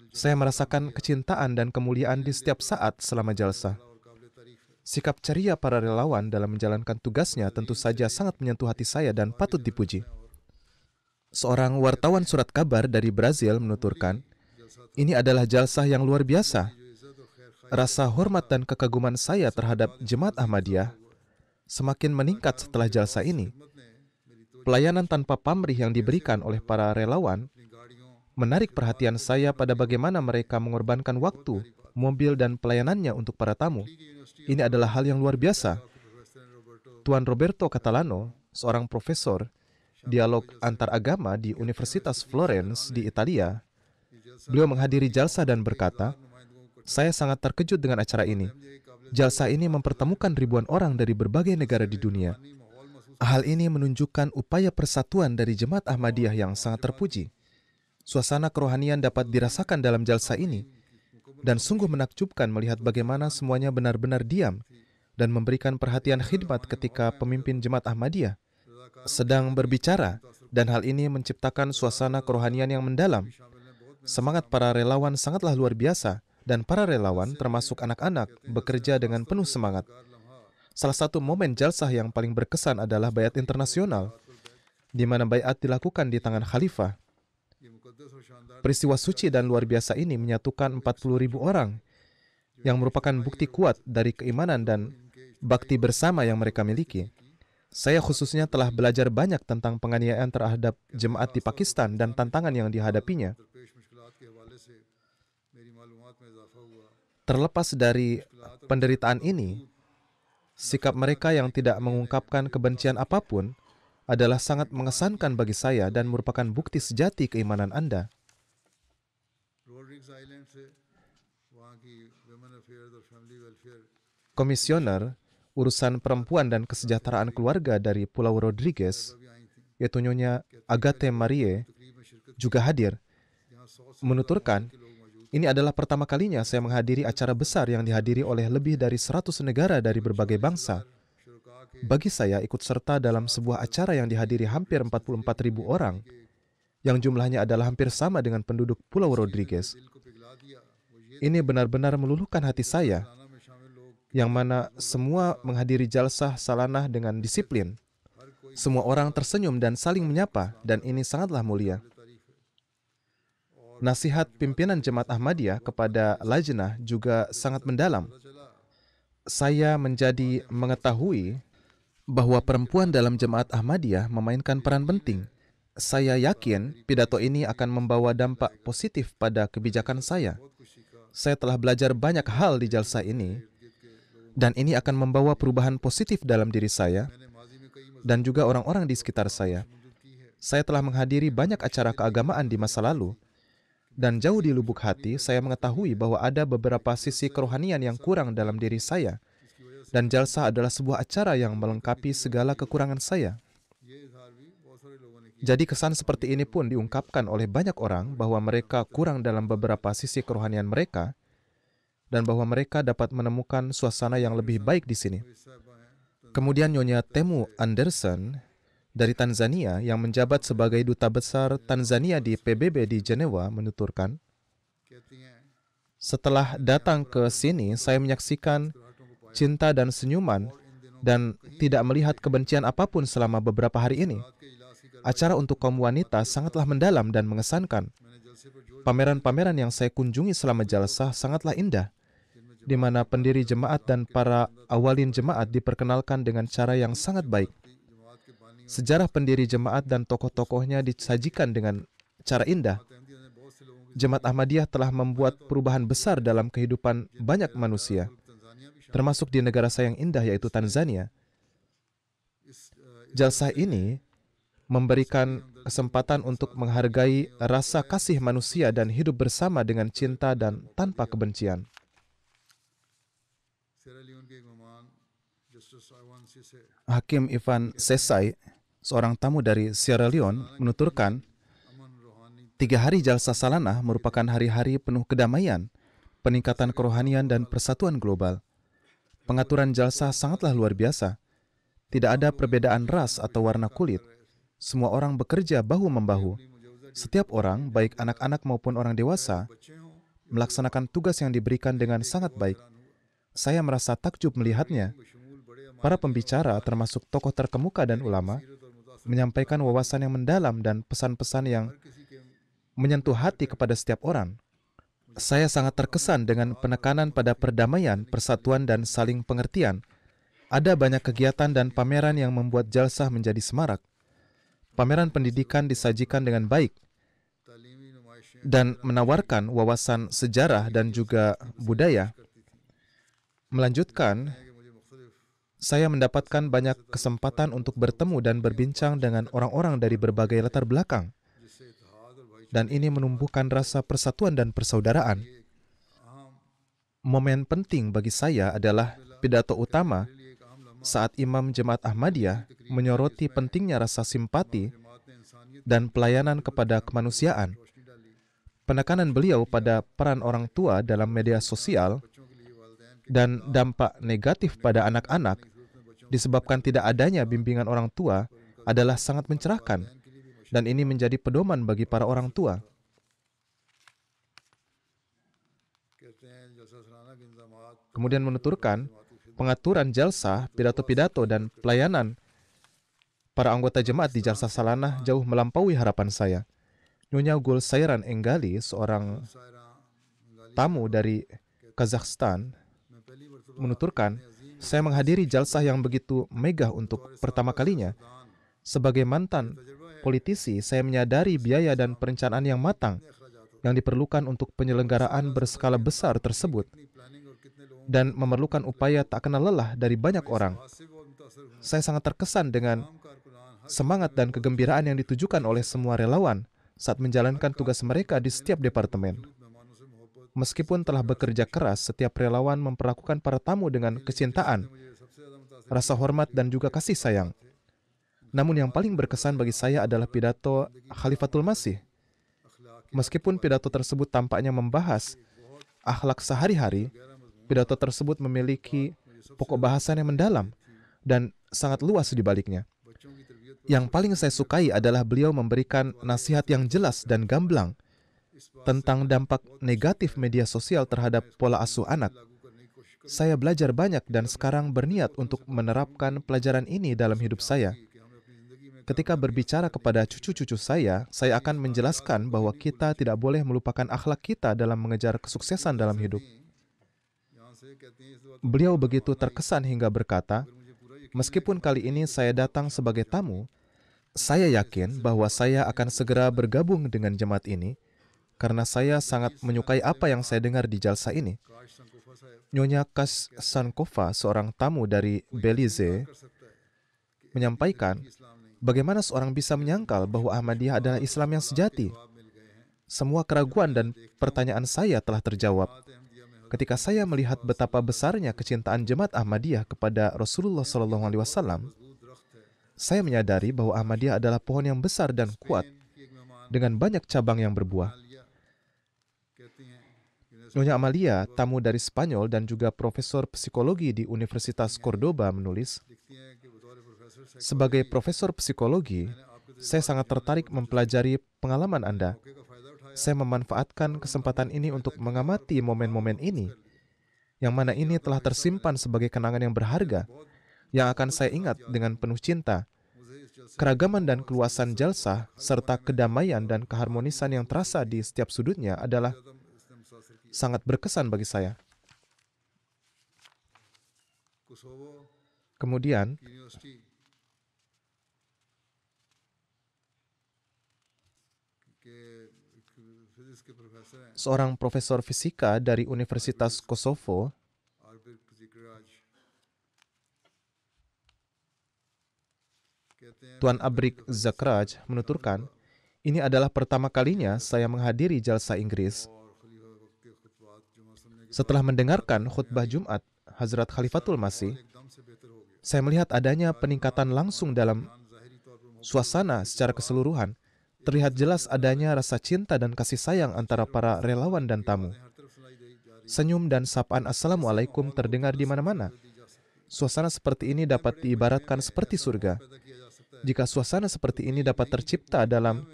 Saya merasakan kecintaan dan kemuliaan di setiap saat selama jalsah. Sikap ceria para relawan dalam menjalankan tugasnya tentu saja sangat menyentuh hati saya dan patut dipuji. Seorang wartawan surat kabar dari Brazil menuturkan, ini adalah jalsah yang luar biasa. Rasa hormat dan kekaguman saya terhadap Jemaat Ahmadiyah semakin meningkat setelah jalsah ini. Pelayanan tanpa pamrih yang diberikan oleh para relawan menarik perhatian saya pada bagaimana mereka mengorbankan waktu, mobil, dan pelayanannya untuk para tamu. Ini adalah hal yang luar biasa. Tuan Roberto Catalano, seorang profesor dialog antar agama di Universitas Florence di Italia, beliau menghadiri jalsah dan berkata, saya sangat terkejut dengan acara ini. Jalsah ini mempertemukan ribuan orang dari berbagai negara di dunia. Hal ini menunjukkan upaya persatuan dari Jemaat Ahmadiyah yang sangat terpuji. Suasana kerohanian dapat dirasakan dalam jalsah ini, dan sungguh menakjubkan melihat bagaimana semuanya benar-benar diam dan memberikan perhatian khidmat ketika pemimpin Jemaat Ahmadiyah sedang berbicara, dan hal ini menciptakan suasana kerohanian yang mendalam. Semangat para relawan sangatlah luar biasa, dan para relawan, termasuk anak-anak, bekerja dengan penuh semangat. Salah satu momen jalsah yang paling berkesan adalah bayat internasional, di mana bayat dilakukan di tangan khalifah. Peristiwa suci dan luar biasa ini menyatukan 40.000 orang, yang merupakan bukti kuat dari keimanan dan bakti bersama yang mereka miliki. Saya khususnya telah belajar banyak tentang penganiayaan terhadap jemaat di Pakistan dan tantangan yang dihadapinya. Terlepas dari penderitaan ini, sikap mereka yang tidak mengungkapkan kebencian apapun adalah sangat mengesankan bagi saya dan merupakan bukti sejati keimanan Anda. Komisioner Urusan Perempuan dan Kesejahteraan Keluarga dari Pulau Rodriguez, yaitu Nyonya Agate Marie, juga hadir. Menuturkan, ini adalah pertama kalinya saya menghadiri acara besar yang dihadiri oleh lebih dari 100 negara dari berbagai bangsa. Bagi saya, ikut serta dalam sebuah acara yang dihadiri hampir 44.000 orang, yang jumlahnya adalah hampir sama dengan penduduk Pulau Rodriguez. Ini benar-benar meluluhkan hati saya, yang mana semua menghadiri jalsah salanah dengan disiplin. Semua orang tersenyum dan saling menyapa, dan ini sangatlah mulia. Nasihat pimpinan Jemaat Ahmadiyah kepada Lajnah juga sangat mendalam. Saya menjadi mengetahui bahwa perempuan dalam Jemaat Ahmadiyah memainkan peran penting. Saya yakin pidato ini akan membawa dampak positif pada kebijakan saya. Saya telah belajar banyak hal di jalsah ini, dan ini akan membawa perubahan positif dalam diri saya dan juga orang-orang di sekitar saya. Saya telah menghadiri banyak acara keagamaan di masa lalu, Dan jauh di lubuk hati, saya mengetahui bahwa ada beberapa sisi kerohanian yang kurang dalam diri saya. Dan jalsah adalah sebuah acara yang melengkapi segala kekurangan saya. Jadi kesan seperti ini pun diungkapkan oleh banyak orang bahwa mereka kurang dalam beberapa sisi kerohanian mereka dan bahwa mereka dapat menemukan suasana yang lebih baik di sini. Kemudian Nyonya Temu Anderson dari Tanzania yang menjabat sebagai Duta Besar Tanzania di PBB di Jenewa menuturkan, setelah datang ke sini, saya menyaksikan cinta dan senyuman dan tidak melihat kebencian apapun selama beberapa hari ini. Acara untuk kaum wanita sangatlah mendalam dan mengesankan. Pameran-pameran yang saya kunjungi selama jalsah sangatlah indah, di mana pendiri jemaat dan para awalin jemaat diperkenalkan dengan cara yang sangat baik. Sejarah pendiri jemaat dan tokoh-tokohnya disajikan dengan cara indah. Jemaat Ahmadiyah telah membuat perubahan besar dalam kehidupan banyak manusia, termasuk di negara saya yang indah yaitu Tanzania. Jalsah ini memberikan kesempatan untuk menghargai rasa kasih manusia dan hidup bersama dengan cinta dan tanpa kebencian. Hakim Ivan Sesai, seorang tamu dari Sierra Leone, menuturkan, 3 hari jalsah salanah merupakan hari-hari penuh kedamaian, peningkatan kerohanian dan persatuan global. Pengaturan jalsah sangatlah luar biasa. Tidak ada perbedaan ras atau warna kulit. Semua orang bekerja bahu-membahu. Setiap orang, baik anak-anak maupun orang dewasa, melaksanakan tugas yang diberikan dengan sangat baik. Saya merasa takjub melihatnya. Para pembicara, termasuk tokoh terkemuka dan ulama, menyampaikan wawasan yang mendalam dan pesan-pesan yang menyentuh hati kepada setiap orang. Saya sangat terkesan dengan penekanan pada perdamaian, persatuan, dan saling pengertian. Ada banyak kegiatan dan pameran yang membuat jalsah menjadi semarak. Pameran pendidikan disajikan dengan baik dan menawarkan wawasan sejarah dan juga budaya. Melanjutkan, saya mendapatkan banyak kesempatan untuk bertemu dan berbincang dengan orang-orang dari berbagai latar belakang. Dan ini menumbuhkan rasa persatuan dan persaudaraan. Momen penting bagi saya adalah pidato utama saat Imam Jemaat Ahmadiyah menyoroti pentingnya rasa simpati dan pelayanan kepada kemanusiaan. Penekanan beliau pada peran orang tua dalam media sosial dan dampak negatif pada anak-anak disebabkan tidak adanya bimbingan orang tua adalah sangat mencerahkan, dan ini menjadi pedoman bagi para orang tua. Kemudian menuturkan, pengaturan jalsah, pidato-pidato, dan pelayanan para anggota jemaat di jalsah salanah jauh melampaui harapan saya. Nyonya Gulsairan Enggali, seorang tamu dari Kazakhstan, menuturkan, saya menghadiri jalsah yang begitu megah untuk pertama kalinya. Sebagai mantan politisi, saya menyadari biaya dan perencanaan yang matang yang diperlukan untuk penyelenggaraan berskala besar tersebut dan memerlukan upaya tak kenal lelah dari banyak orang. Saya sangat terkesan dengan semangat dan kegembiraan yang ditujukan oleh semua relawan saat menjalankan tugas mereka di setiap departemen. Meskipun telah bekerja keras, setiap relawan memperlakukan para tamu dengan kecintaan, rasa hormat, dan juga kasih sayang. Namun yang paling berkesan bagi saya adalah pidato Khalifatul Masih. Meskipun pidato tersebut tampaknya membahas akhlak sehari-hari, pidato tersebut memiliki pokok bahasan yang mendalam dan sangat luas di baliknya. Yang paling saya sukai adalah beliau memberikan nasihat yang jelas dan gamblang tentang dampak negatif media sosial terhadap pola asuh anak. Saya belajar banyak dan sekarang berniat untuk menerapkan pelajaran ini dalam hidup saya. Ketika berbicara kepada cucu-cucu saya akan menjelaskan bahwa kita tidak boleh melupakan akhlak kita dalam mengejar kesuksesan dalam hidup. Beliau begitu terkesan hingga berkata, meskipun kali ini saya datang sebagai tamu, saya yakin bahwa saya akan segera bergabung dengan jemaat ini karena saya sangat menyukai apa yang saya dengar di jalsah ini. Nyonya Kash Sankova, seorang tamu dari Belize, menyampaikan, bagaimana seorang bisa menyangkal bahwa Ahmadiyah adalah Islam yang sejati? Semua keraguan dan pertanyaan saya telah terjawab. Ketika saya melihat betapa besarnya kecintaan jemaat Ahmadiyah kepada Rasulullah SAW, saya menyadari bahwa Ahmadiyah adalah pohon yang besar dan kuat dengan banyak cabang yang berbuah. Nyonya Amalia, tamu dari Spanyol dan juga profesor psikologi di Universitas Cordoba, menulis, sebagai profesor psikologi, saya sangat tertarik mempelajari pengalaman Anda. Saya memanfaatkan kesempatan ini untuk mengamati momen-momen ini, yang mana ini telah tersimpan sebagai kenangan yang berharga, yang akan saya ingat dengan penuh cinta. Keragaman dan keluasan jalsah, serta kedamaian dan keharmonisan yang terasa di setiap sudutnya adalah sangat berkesan bagi saya. Kemudian, seorang profesor fisika dari Universitas Kosovo, Tuan Abrik Zakraj, menuturkan, ini adalah pertama kalinya saya menghadiri jalsa Inggris. Setelah mendengarkan khutbah Jumat Hazrat Khalifatul Masih, saya melihat adanya peningkatan langsung dalam suasana secara keseluruhan. Terlihat jelas adanya rasa cinta dan kasih sayang antara para relawan dan tamu. Senyum dan sapaan Assalamualaikum terdengar di mana-mana. Suasana seperti ini dapat diibaratkan seperti surga. Jika suasana seperti ini dapat tercipta dalam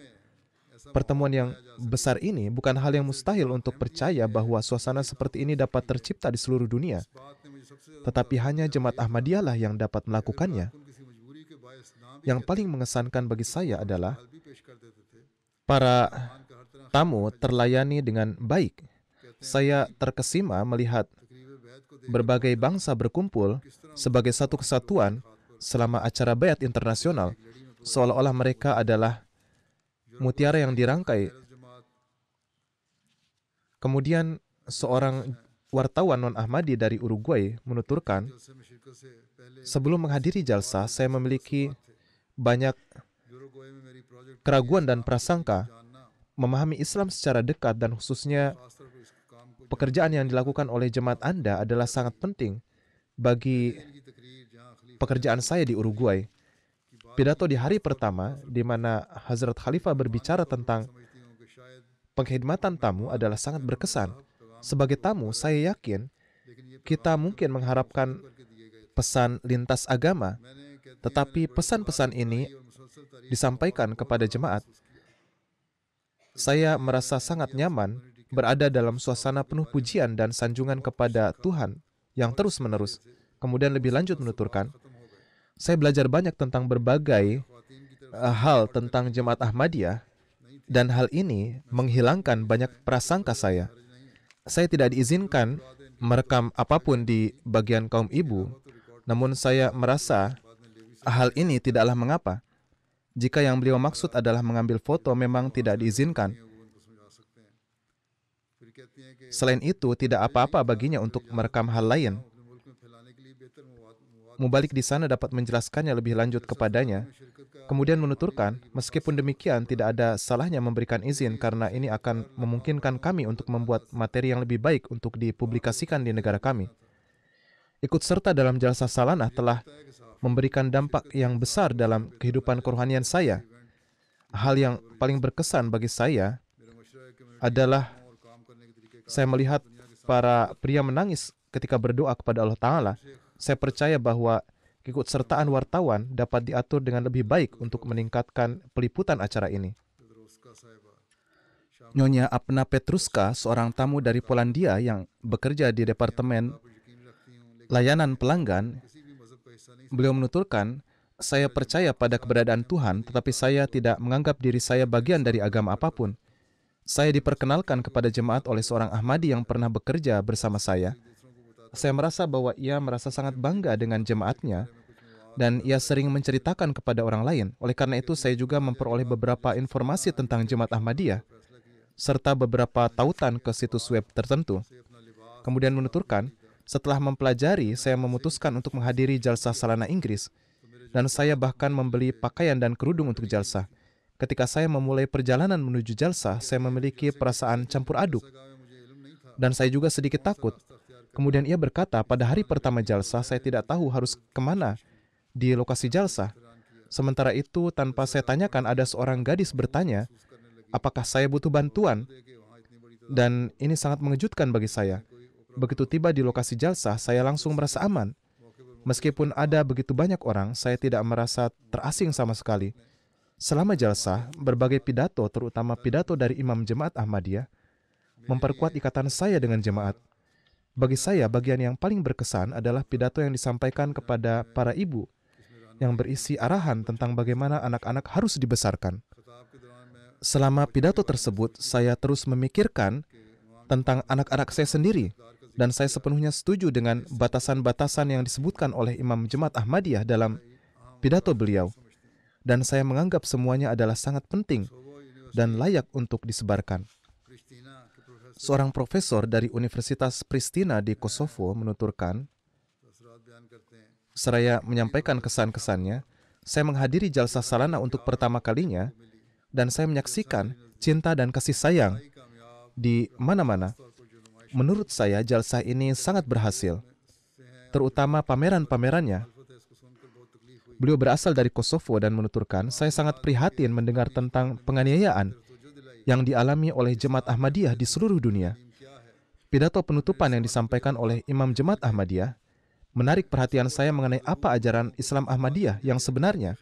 pertemuan yang besar ini, bukan hal yang mustahil untuk percaya bahwa suasana seperti ini dapat tercipta di seluruh dunia. Tetapi hanya jemaat Ahmadiyah lah yang dapat melakukannya. Yang paling mengesankan bagi saya adalah para tamu terlayani dengan baik. Saya terkesima melihat berbagai bangsa berkumpul sebagai satu kesatuan selama acara Baiat internasional, seolah-olah mereka adalah mutiara yang dirangkai. Kemudian seorang wartawan non-Ahmadi dari Uruguay menuturkan, sebelum menghadiri jalsa, saya memiliki banyak keraguan dan prasangka. Memahami Islam secara dekat dan khususnya pekerjaan yang dilakukan oleh jemaat Anda adalah sangat penting bagi pekerjaan saya di Uruguay. Pidato di hari pertama, di mana Hazrat Khalifah berbicara tentang pengkhidmatan tamu adalah sangat berkesan. Sebagai tamu, saya yakin kita mungkin mengharapkan pesan lintas agama, tetapi pesan-pesan ini disampaikan kepada jemaat. Saya merasa sangat nyaman berada dalam suasana penuh pujian dan sanjungan kepada Tuhan yang terus-menerus. Kemudian lebih lanjut menuturkan, saya belajar banyak tentang berbagai hal tentang jemaat Ahmadiyah, dan hal ini menghilangkan banyak prasangka saya. Saya tidak diizinkan merekam apapun di bagian kaum ibu, namun saya merasa hal ini tidaklah mengapa. Jika yang beliau maksud adalah mengambil foto, memang tidak diizinkan. Selain itu, tidak apa-apa baginya untuk merekam hal lain. Mubalik di sana dapat menjelaskannya lebih lanjut kepadanya. Kemudian menuturkan, meskipun demikian, tidak ada salahnya memberikan izin karena ini akan memungkinkan kami untuk membuat materi yang lebih baik untuk dipublikasikan di negara kami. Ikut serta dalam jalsa salanah telah memberikan dampak yang besar dalam kehidupan kerohanian saya. Hal yang paling berkesan bagi saya adalah saya melihat para pria menangis ketika berdoa kepada Allah Ta'ala. Saya percaya bahwa keikutsertaan wartawan dapat diatur dengan lebih baik untuk meningkatkan peliputan acara ini. Nyonya Apna Petruska, seorang tamu dari Polandia yang bekerja di Departemen Layanan Pelanggan, beliau menuturkan, saya percaya pada keberadaan Tuhan, tetapi saya tidak menganggap diri saya bagian dari agama apapun. Saya diperkenalkan kepada jemaat oleh seorang Ahmadi yang pernah bekerja bersama saya. Saya merasa bahwa ia merasa sangat bangga dengan jemaatnya, dan ia sering menceritakan kepada orang lain. Oleh karena itu, saya juga memperoleh beberapa informasi tentang jemaat Ahmadiyah, serta beberapa tautan ke situs web tertentu. Kemudian menuturkan, setelah mempelajari, saya memutuskan untuk menghadiri jalsa salana Inggris, dan saya bahkan membeli pakaian dan kerudung untuk jalsa. ketika saya memulai perjalanan menuju jalsah, saya memiliki perasaan campur aduk. Dan saya juga sedikit takut. Kemudian ia berkata, pada hari pertama jalsah, saya tidak tahu harus kemana di lokasi jalsah. Sementara itu, tanpa saya tanyakan, ada seorang gadis bertanya, apakah saya butuh bantuan? Dan ini sangat mengejutkan bagi saya. Begitu tiba di lokasi jalsah, saya langsung merasa aman. Meskipun ada begitu banyak orang, saya tidak merasa terasing sama sekali. Selama jalsah, berbagai pidato, terutama pidato dari Imam Jemaat Ahmadiyah, memperkuat ikatan saya dengan jemaat. Bagi saya, bagian yang paling berkesan adalah pidato yang disampaikan kepada para ibu, yang berisi arahan tentang bagaimana anak-anak harus dibesarkan. Selama pidato tersebut, saya terus memikirkan tentang anak-anak saya sendiri, dan saya sepenuhnya setuju dengan batasan-batasan yang disebutkan oleh Imam Jemaat Ahmadiyah dalam pidato beliau. Dan saya menganggap semuanya adalah sangat penting dan layak untuk disebarkan. Seorang profesor dari Universitas Pristina di Kosovo menuturkan, seraya menyampaikan kesan-kesannya, saya menghadiri jalsah salana untuk pertama kalinya, dan saya menyaksikan cinta dan kasih sayang di mana-mana. Menurut saya, jalsah ini sangat berhasil, terutama pameran-pamerannya. Beliau berasal dari Kosovo dan menuturkan, saya sangat prihatin mendengar tentang penganiayaan yang dialami oleh Jemaat Ahmadiyah di seluruh dunia. Pidato penutupan yang disampaikan oleh Imam Jemaat Ahmadiyah menarik perhatian saya mengenai apa ajaran Islam Ahmadiyah yang sebenarnya,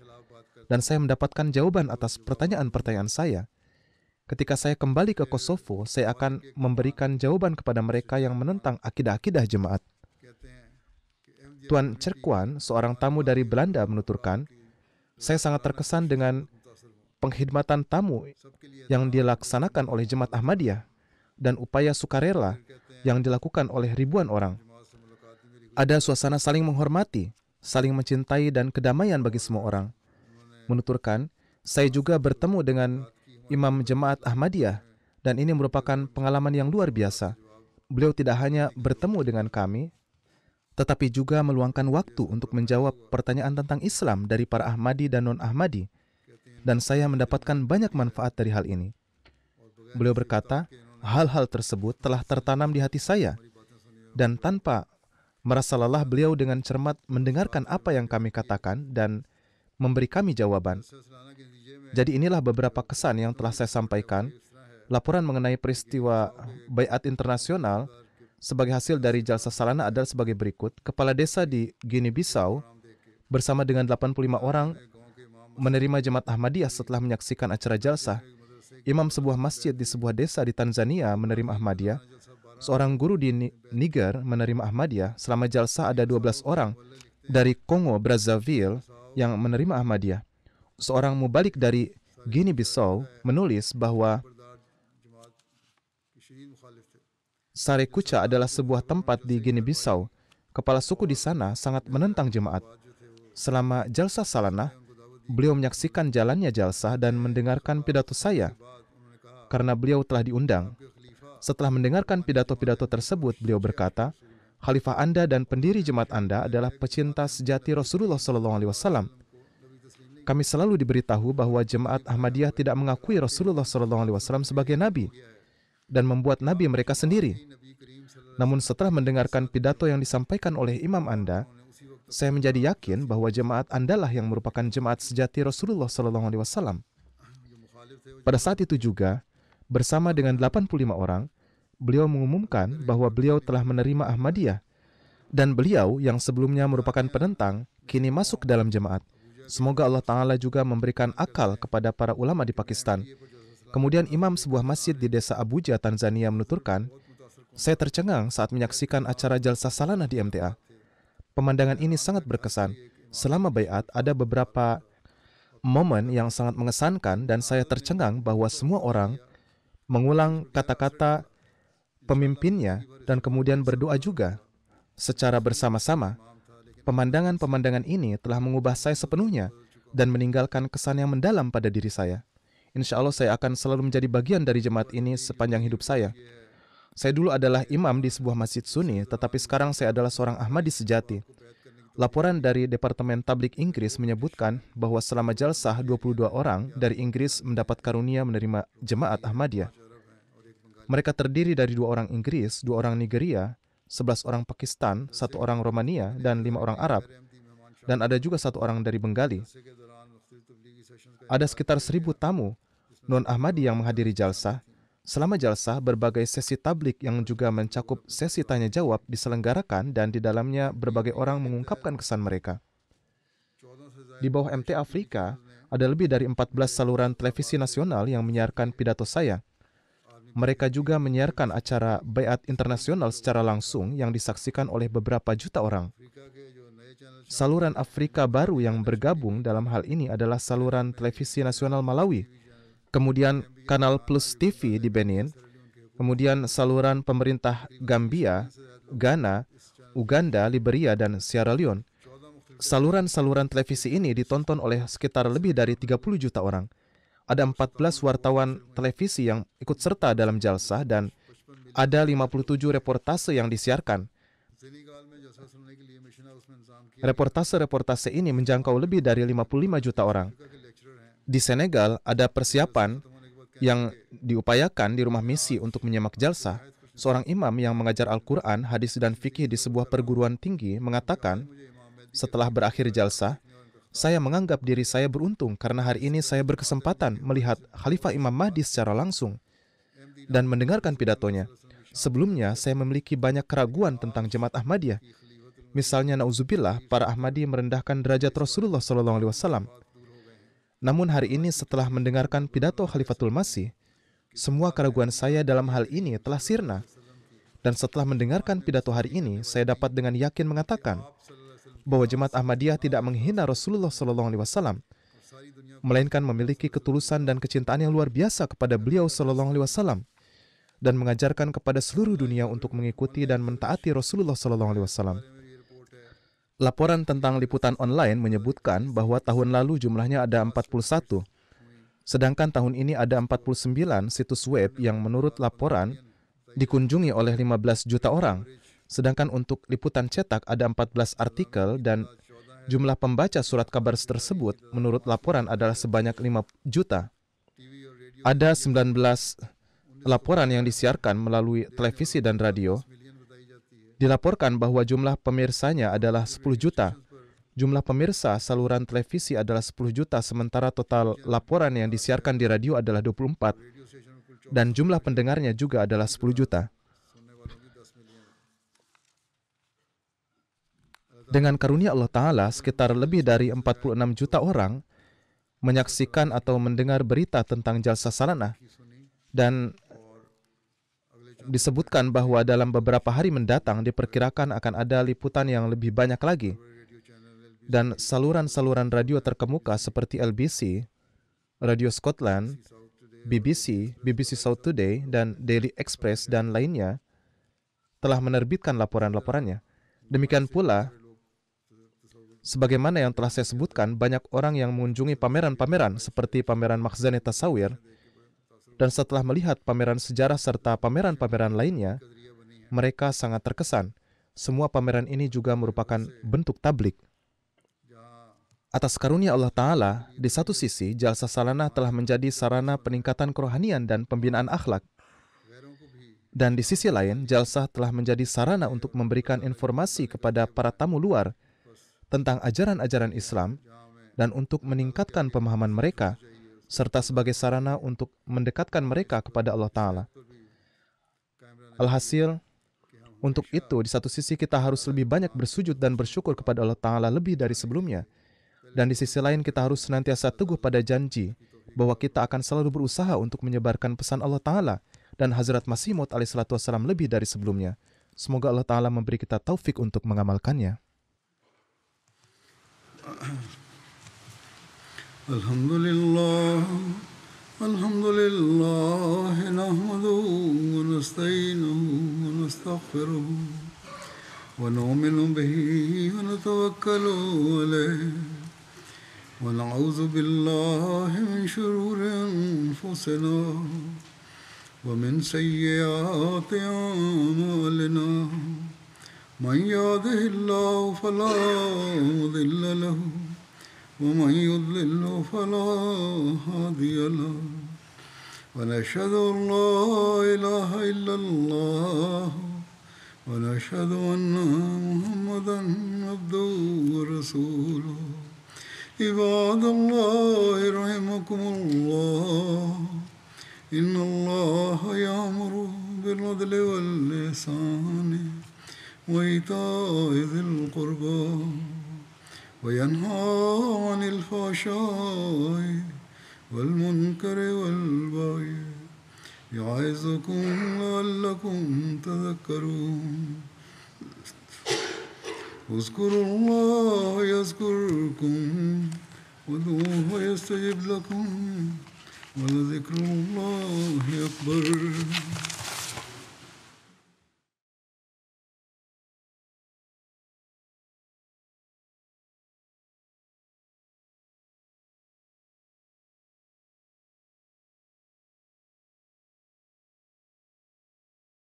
dan saya mendapatkan jawaban atas pertanyaan-pertanyaan saya. Ketika saya kembali ke Kosovo, saya akan memberikan jawaban kepada mereka yang menentang akidah-akidah jemaat. Tuan Cerkwan, seorang tamu dari Belanda, menuturkan, saya sangat terkesan dengan pengkhidmatan tamu yang dilaksanakan oleh Jemaat Ahmadiyah dan upaya sukarela yang dilakukan oleh ribuan orang. Ada suasana saling menghormati, saling mencintai, dan kedamaian bagi semua orang. Menuturkan, saya juga bertemu dengan Imam Jemaat Ahmadiyah, dan ini merupakan pengalaman yang luar biasa. Beliau tidak hanya bertemu dengan kami, tetapi juga meluangkan waktu untuk menjawab pertanyaan tentang Islam dari para Ahmadi dan non-Ahmadi, dan saya mendapatkan banyak manfaat dari hal ini. Beliau berkata, hal-hal tersebut telah tertanam di hati saya, dan tanpa merasa lelah, beliau dengan cermat mendengarkan apa yang kami katakan dan memberi kami jawaban. Jadi inilah beberapa kesan yang telah saya sampaikan. Laporan mengenai peristiwa Baiat Internasional sebagai hasil dari jalsah salana adalah sebagai berikut. Kepala desa di Guinea-Bissau bersama dengan 85 orang menerima Jemaat Ahmadiyah setelah menyaksikan acara jalsah. Imam sebuah masjid di sebuah desa di Tanzania menerima Ahmadiyah. Seorang guru di Niger menerima Ahmadiyah. Selama jalsah ada 12 orang dari Kongo Brazzaville yang menerima Ahmadiyah. Seorang mubalik dari Guinea-Bissau menulis bahwa Sarekucha adalah sebuah tempat di Guinea-Bissau. Kepala suku di sana sangat menentang jemaat. Selama jalsah salana, beliau menyaksikan jalannya jalsah dan mendengarkan pidato saya, karena beliau telah diundang. Setelah mendengarkan pidato-pidato tersebut, beliau berkata, Khalifah Anda dan pendiri jemaat Anda adalah pecinta sejati Rasulullah SAW. Kami selalu diberitahu bahwa jemaat Ahmadiyah tidak mengakui Rasulullah SAW sebagai nabi dan membuat nabi mereka sendiri. Namun setelah mendengarkan pidato yang disampaikan oleh imam Anda, saya menjadi yakin bahwa jemaat Anda lah yang merupakan jemaat sejati Rasulullah SAW. Pada saat itu juga, bersama dengan 85 orang, beliau mengumumkan bahwa beliau telah menerima Ahmadiyah, dan beliau yang sebelumnya merupakan penentang, kini masuk ke dalam jemaat. Semoga Allah Ta'ala juga memberikan akal kepada para ulama di Pakistan. Kemudian imam sebuah masjid di desa Abuja, Tanzania menuturkan, saya tercengang saat menyaksikan acara jalsah salana di MTA. Pemandangan ini sangat berkesan. Selama baiat ada beberapa momen yang sangat mengesankan dan saya tercengang bahwa semua orang mengulang kata-kata pemimpinnya dan kemudian berdoa juga secara bersama-sama. Pemandangan-pemandangan ini telah mengubah saya sepenuhnya dan meninggalkan kesan yang mendalam pada diri saya. Insya Allah saya akan selalu menjadi bagian dari jemaat ini sepanjang hidup saya. Saya dulu adalah imam di sebuah masjid Sunni, tetapi sekarang saya adalah seorang Ahmadi sejati. Laporan dari Departemen Tablik Inggris menyebutkan bahwa selama jalsah 22 orang dari Inggris mendapat karunia menerima jemaat Ahmadiyah. Mereka terdiri dari 2 orang Inggris, 2 orang Nigeria, 11 orang Pakistan, 1 orang Romania, dan 5 orang Arab. Dan ada juga 1 orang dari Bengali. Ada sekitar 1.000 tamu non-Ahmadi yang menghadiri jalsah. Selama jalsah, berbagai sesi tablik yang juga mencakup sesi tanya-jawab diselenggarakan dan di dalamnya berbagai orang mengungkapkan kesan mereka. Di bawah MT Afrika, ada lebih dari 14 saluran televisi nasional yang menyiarkan pidato saya. Mereka juga menyiarkan acara Baiat Internasional secara langsung yang disaksikan oleh beberapa juta orang. Saluran Afrika baru yang bergabung dalam hal ini adalah saluran televisi nasional Malawi, kemudian Kanal Plus TV di Benin, kemudian saluran pemerintah Gambia, Ghana, Uganda, Liberia, dan Sierra Leone. Saluran-saluran televisi ini ditonton oleh sekitar lebih dari 30 juta orang. Ada 14 wartawan televisi yang ikut serta dalam jalsah dan ada 57 reportase yang disiarkan. Reportase-reportase ini menjangkau lebih dari 55 juta orang. Di Senegal, ada persiapan yang diupayakan di rumah misi untuk menyimak jalsah. Seorang imam yang mengajar Al-Quran, hadis, dan fikih di sebuah perguruan tinggi mengatakan, setelah berakhir jalsah, saya menganggap diri saya beruntung karena hari ini saya berkesempatan melihat Khalifah Imam Mahdi secara langsung dan mendengarkan pidatonya. Sebelumnya, saya memiliki banyak keraguan tentang jemaat Ahmadiyah. Misalnya, nauzubillah, para Ahmadi merendahkan derajat Rasulullah SAW. Namun hari ini setelah mendengarkan pidato Khalifatul Masih, semua keraguan saya dalam hal ini telah sirna. Dan setelah mendengarkan pidato hari ini, saya dapat dengan yakin mengatakan bahwa jemaat Ahmadiyah tidak menghina Rasulullah SAW, melainkan memiliki ketulusan dan kecintaan yang luar biasa kepada beliau SAW dan mengajarkan kepada seluruh dunia untuk mengikuti dan mentaati Rasulullah SAW. Laporan tentang liputan online menyebutkan bahwa tahun lalu jumlahnya ada 41, sedangkan tahun ini ada 49 situs web yang menurut laporan dikunjungi oleh 15 juta orang. Sedangkan untuk liputan cetak ada 14 artikel dan jumlah pembaca surat kabar tersebut menurut laporan adalah sebanyak 5 juta. Ada 19 laporan yang disiarkan melalui televisi dan radio. Dilaporkan bahwa jumlah pemirsanya adalah 10 juta. Jumlah pemirsa saluran televisi adalah 10 juta, sementara total laporan yang disiarkan di radio adalah 24. Dan jumlah pendengarnya juga adalah 10 juta. Dengan karunia Allah Ta'ala, sekitar lebih dari 46 juta orang menyaksikan atau mendengar berita tentang jalsah salanah. Dan disebutkan bahwa dalam beberapa hari mendatang diperkirakan akan ada liputan yang lebih banyak lagi. Dan saluran-saluran radio terkemuka seperti LBC, Radio Scotland, BBC, BBC South Today, dan Daily Express, dan lainnya telah menerbitkan laporan-laporannya. Demikian pula, sebagaimana yang telah saya sebutkan, banyak orang yang mengunjungi pameran-pameran seperti pameran Makhzan Tasawir, dan setelah melihat pameran sejarah serta pameran-pameran lainnya, mereka sangat terkesan. Semua pameran ini juga merupakan bentuk tablik. Atas karunia Allah Ta'ala, di satu sisi, jalsah salanah telah menjadi sarana peningkatan kerohanian dan pembinaan akhlak. Dan di sisi lain, jalsah telah menjadi sarana untuk memberikan informasi kepada para tamu luar tentang ajaran-ajaran Islam dan untuk meningkatkan pemahaman mereka, serta sebagai sarana untuk mendekatkan mereka kepada Allah Ta'ala. Alhasil, untuk itu, di satu sisi kita harus lebih banyak bersujud dan bersyukur kepada Allah Ta'ala lebih dari sebelumnya. Dan di sisi lain, kita harus senantiasa teguh pada janji bahwa kita akan selalu berusaha untuk menyebarkan pesan Allah Ta'ala dan Hazrat Masih Maud alaihissalam lebih dari sebelumnya. Semoga Allah Ta'ala memberi kita taufik untuk mengamalkannya. Alhamdulillah, alhamdulillah, nahmaduhu wa nasta'inuhu wa nastaghfiruhu wa nu'minu bihi wa natawakkalu alayhi wa na'udzu billahi min shururi anfusina wa min sayyiati a'malina من يهده الله فلا مضل له ومن يضلل فلا هادي له ونشهد أن لا إله إلا الله ونشهد أن محمدا عبده ورسوله عباد الله رحمكم الله إن الله يأمر بالعدل والإحسان وإيتاء ذي القربى وينهى عن الفحشاء والمنكر والبغي يعظكم لعلكم تذكرون اذكروا الله يذكركم وادعوه يستجب لكم ولذكر الله أكبر